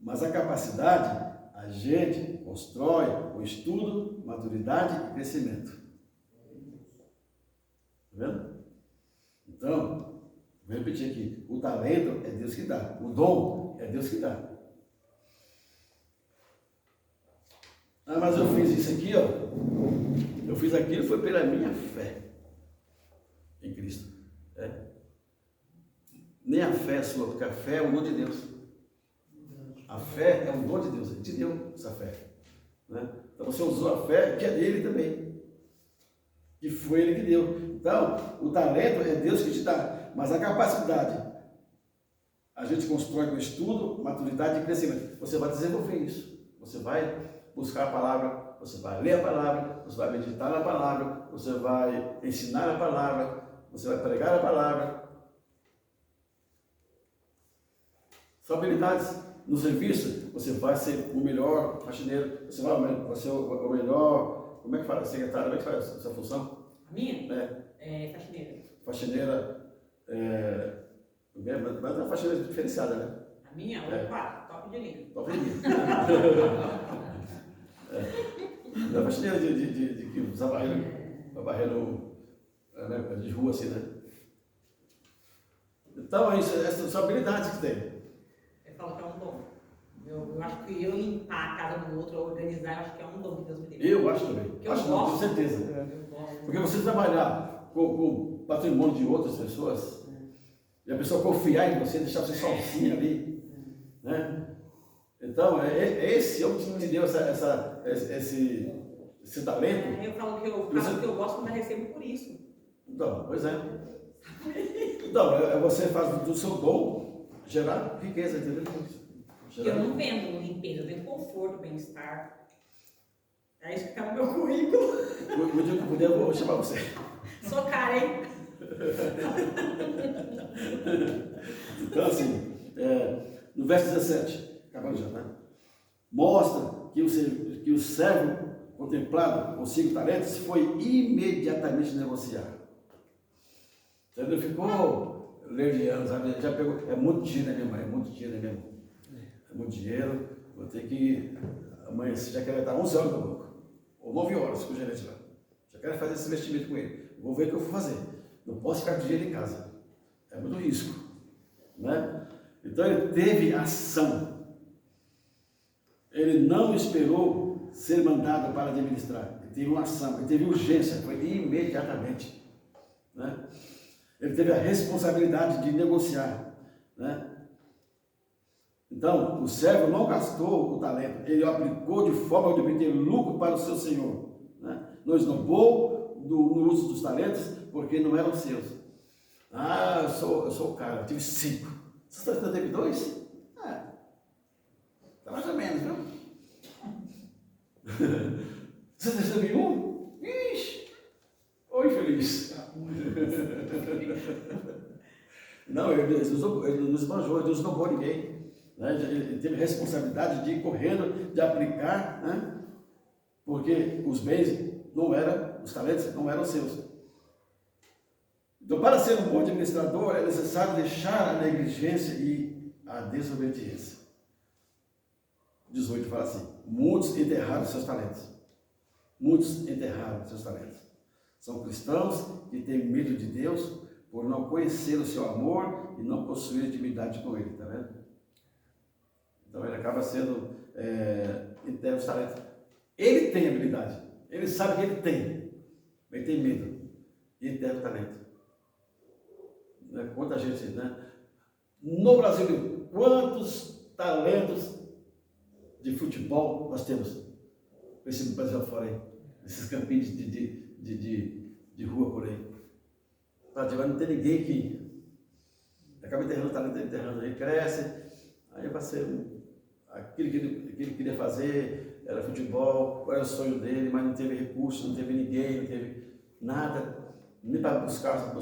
mas a capacidade a gente constrói com estudo, maturidade e crescimento. Está vendo? Então, vou repetir aqui, o talento é Deus que dá, o dom é Deus que dá. Mas eu fiz isso aqui, ó. Eu fiz aquilo, foi pela minha fé em Cristo. Nem a fé é sua, porque a fé é um dom de Deus. A fé é um dom de Deus, Ele te deu essa fé. Né? Então você usou a fé que é dele também. Que foi Ele que deu. Então, o talento é Deus que te dá, mas a capacidade a gente constrói com estudo, maturidade e crescimento. Você vai desenvolver isso. Você vai buscar a palavra, você vai ler a palavra, você vai meditar na palavra, você vai ensinar a palavra, você vai pregar a palavra. São habilidades no serviço, você vai ser o melhor faxineiro, você vai ser o melhor, como é que fala, secretário, como é que faz essa função? A minha? É faxineira. Faxineira, mas é uma faxineira diferenciada, né? A minha? Opa, top de linha. Top de linha. Não é faxineira de que usa barreiro de rua assim, né? Então, essas são habilidades que tem. Eu falo que é um dom. Eu acho que eu limpar a casa do outro, organizar, eu acho que é um dom que Deus me deu. Eu acho também. Porque eu Acho não, com certeza. Eu gosto. Porque você trabalhar com o patrimônio de outras pessoas, e a pessoa confiar em você, deixar você sozinho ali, né? Então, esse é o que te deu esse talento. Eu falo que eu faço o que eu gosto, mas recebo por isso. Então, pois é. Então, você faz do seu dom gerar riqueza, entendeu? Eu não vendo limpeza, eu vendo conforto, bem-estar. É isso que tá no meu currículo. O dia que eu puder, eu vou chamar você. Sou cara, hein? Então, assim, no verso 17, acabando já, né? Mostra que o servo contemplado com 5 talentos foi imediatamente negociar. Ele não ficou lerdiano, sabe? Já pegou, é muito dinheiro, né, minha mãe? É muito dinheiro, né, meu irmão? É muito dinheiro, vou ter que. Amanhã já quero estar 11 horas no banco, ou 9 horas com o gerente lá. Já quero fazer esse investimento com ele. Vou ver o que eu vou fazer. Não posso ficar com dinheiro em casa. É muito risco. Né? Então ele teve ação. Ele não esperou ser mandado para administrar. Ele teve uma ação, ele teve urgência, foi imediatamente. Né? Ele teve a responsabilidade de negociar. Né? Então, o servo não gastou o talento, ele o aplicou de forma a obter lucro para o seu senhor. Né? Não esnobou no uso dos talentos, porque não eram seus. Eu sou o cara, eu tive 5. Você teve 2? Está mais ou menos, viu? Você teve 1? Ixi! Oi, feliz! Não, ele não esbanjou, ele não esnobou ninguém. Né? Ele teve responsabilidade de ir correndo, de aplicar, né? Porque os bens não eram, os talentos não eram seus. Então, para ser um bom administrador, é necessário deixar a negligência e a desobediência. 18 fala assim: muitos enterraram seus talentos. Muitos enterraram seus talentos. São cristãos que têm medo de Deus por não conhecer o seu amor e não possuir intimidade com Ele, tá vendo? Então ele acaba sendo, em termos de talento. Ele tem habilidade, ele sabe que ele tem medo, e ele tem talento. Né? Quanta gente, né? No Brasil, quantos talentos de futebol nós temos? Esse Brasil afora aí, esses campinhos de rua por aí. Praticamente não tem ninguém que acaba enterrando o talento, enterrando, aí cresce, aí vai ser aquilo que ele queria fazer, era futebol, era o sonho dele, mas não teve recurso, não teve ninguém, não teve nada, nem para buscar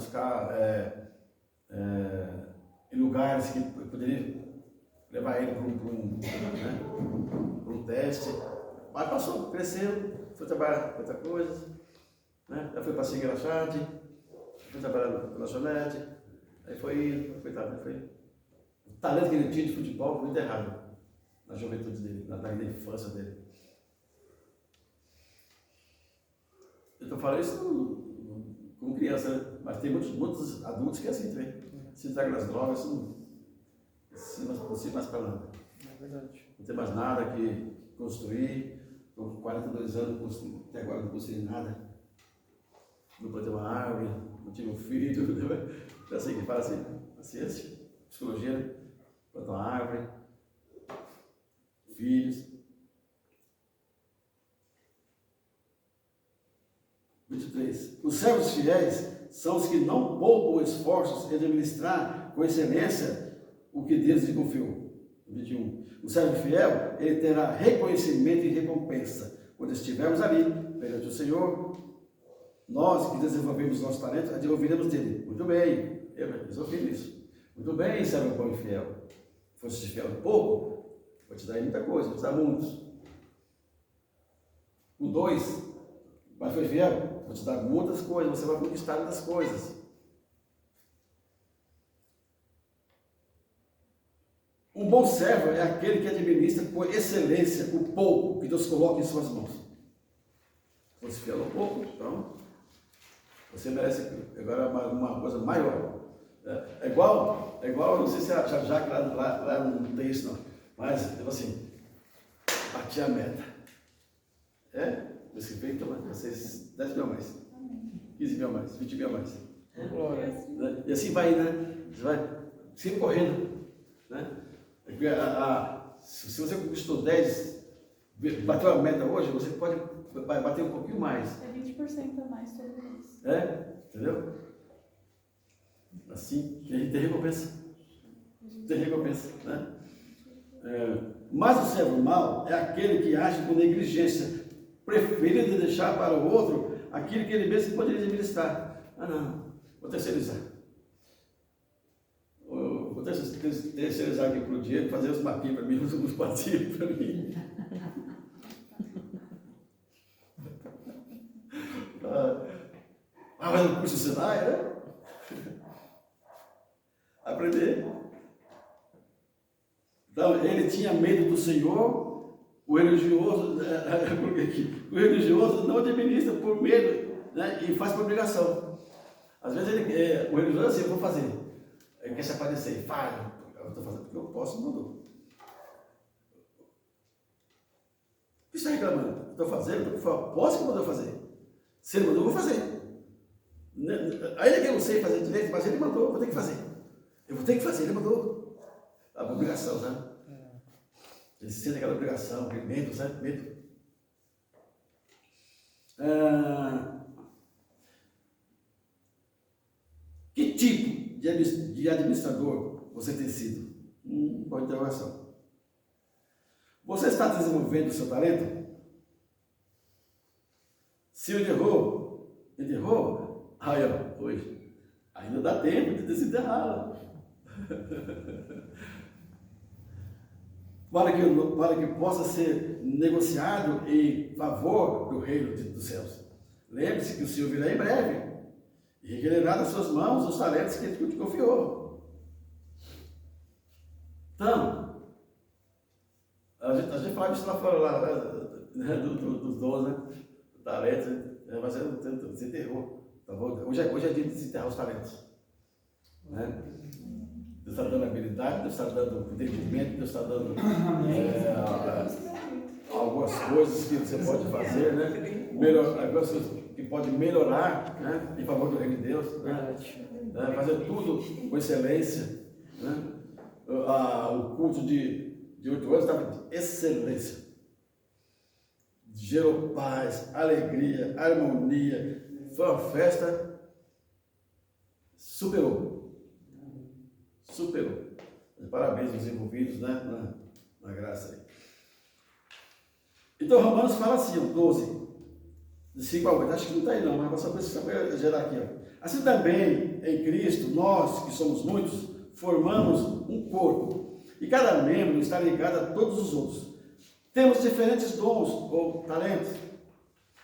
em lugares que poderiam levar ele para um teste. Mas passou, cresceu, foi trabalhar com outra coisa, né? Já foi para seguir a chate, foi trabalhar na lanchonete, aí foi indo, foi. O talento que ele tinha de futebol foi enterrado na juventude dele, na infância dele. Eu estou falando isso como criança, né? Mas tem muitos adultos que é assim também. Se entregam nas drogas, não se mais para nada. É verdade. Não tem mais nada que construir. Estou com 42 anos, até agora não construí nada. Não plantei uma árvore, não tive um filho. É assim que fala assim, a ciência, psicologia, né? Plantar uma árvore, filhos. 23. Os servos fiéis são os que não poupam esforços em administrar com excelência o que Deus lhe confiou. 21. O servo fiel, ele terá reconhecimento e recompensa. Quando estivermos ali, perante o Senhor, nós que desenvolvemos nosso talento, ouviremos dele. Muito bem, eu resolvi isso. Muito bem, servo bom e fiel. Fosse fiel um pouco, vou te dar muita coisa, vou te dar muitos. O 2, mas foi fiel, vou te dar muitas coisas, você vai conquistar muitas coisas. Um bom servo é aquele que administra com excelência o pouco que Deus coloca em suas mãos. Se você fiel ao pouco, então você merece agora uma coisa maior. É igual, não sei se já que lá não tem isso não, mas tipo assim, bati a meta. Você feito, vocês 10 mil a mais, 15 mil a mais, 20 mil a mais. E assim vai, né? Você vai sempre correndo, né? Se você conquistou 10, bateu a meta hoje, você pode bater um pouquinho mais. É 20% a mais todo mês. Entendeu? Assim, que a gente tem recompensa. Tem recompensa, né? Mas o servo mau é aquele que age com negligência, preferindo deixar para o outro aquilo que ele mesmo poderia administrar. Não, vou terceirizar. Vou terceirizar aqui para o Diego, fazer os mapinhos para mim, uns patinhos para mim. Mas no curso Senai, aprender. Então, ele tinha medo do Senhor, o religioso não administra por medo, né, e faz por obrigação. Às vezes o religioso é assim, eu vou fazer. Ele quer se aparecer, faz, eu estou fazendo porque eu posso, mandou. O que você está reclamando? Estou fazendo porque eu posso que mandou fazer. Se ele mandou, eu vou fazer. Ainda que eu não sei fazer direito, mas ele mandou, eu vou ter que fazer. Eu vou ter que fazer, ele mandou. A obrigação, sabe? Ele sente aquela obrigação, aquele medo, sabe? Medo. Que tipo de administrador você tem sido? Boa interrogação. Você está desenvolvendo o seu talento? Se ele errou, aí ó, hoje, ainda dá tempo de desenterrá-lo. para que possa ser negociado em favor do reino dos céus. Lembre-se que o Senhor virá em breve e requererá das suas mãos os talentos que Ele te confiou. Então, a gente fala isso lá fora, né, dos dons, né? Talentos, mas você enterrou. Tá bom? Hoje é dia de desenterrar os talentos. Né? Deus está dando habilidade, Deus está dando entendimento, Deus está dando algumas coisas que você pode fazer, né? Algumas coisas que pode melhorar, né? Em favor do reino de Deus, né? Fazer tudo com excelência, né? O culto de 8 anos estava de excelência. Gerou paz, alegria, harmonia. Foi uma festa, superou. Parabéns aos envolvidos, né? Na graça aí. Então, Romanos fala assim, 12, de 5 a 8. Acho que não está aí não, mas só para gerar aqui. Ó. Assim também, em Cristo, nós, que somos muitos, formamos um corpo. E cada membro está ligado a todos os outros. Temos diferentes dons ou talentos,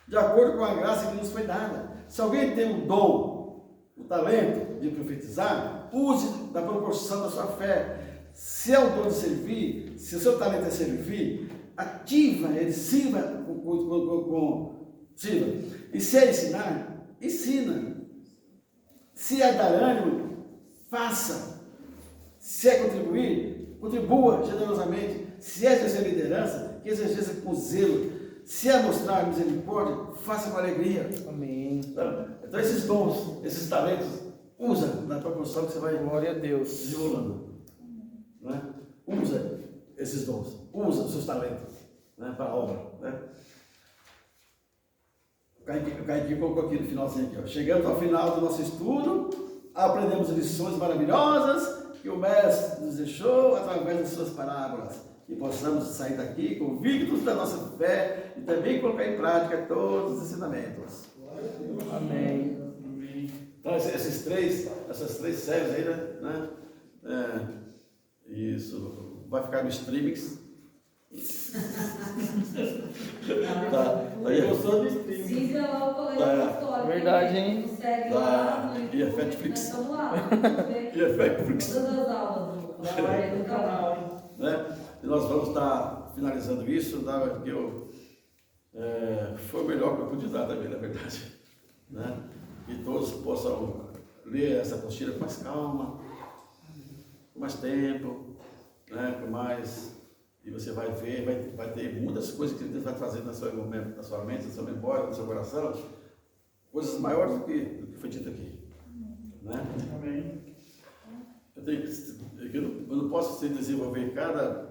de acordo com a graça que nos foi dada. Se alguém tem um dom, o talento de profetizar, use da proporção da sua fé. Se é o dom de servir, se o seu talento é servir, ativa ele, sirva. E se é ensinar, ensina. Se é dar ânimo, faça. Se é contribuir, contribua generosamente. Se é exercer liderança, que exerça com zelo. Se é mostrar misericórdia, faça com alegria. Amém. Então esses dons, esses talentos, usa na proporção que você vai Glória a Deus. desenrolando. Né? Usa esses dons, usa os seus talentos, né, para a obra. Né? O Caidinho colocou aqui no finalzinho aqui, ó. Chegamos ao final do nosso estudo, aprendemos lições maravilhosas que o Mestre nos deixou através das suas parábolas. E possamos sair daqui convictos da nossa fé e também colocar em prática todos os ensinamentos. Amém. Então, essas três séries aí, né? Isso vai ficar no streamings. Tá. Aí, Gostou do stream? Siga lá o Colégio Apostólico. Verdade, hein? Nos segue lá no YouTube. Effectflix. Nós estamos lá. Vamos ver E Effectflix. todas as aulas do canal, hein? Né? E nós vamos estar finalizando isso, que foi o melhor que eu pude dar também, na verdade. Né? E todos possam ler essa apostila com mais calma, com mais tempo, né? Com mais. E você vai ver, vai ter muitas coisas que Deus vai trazer na sua mente, na sua memória, no seu coração, coisas maiores do que foi dito aqui. Né? Amém. Eu não posso desenvolver cada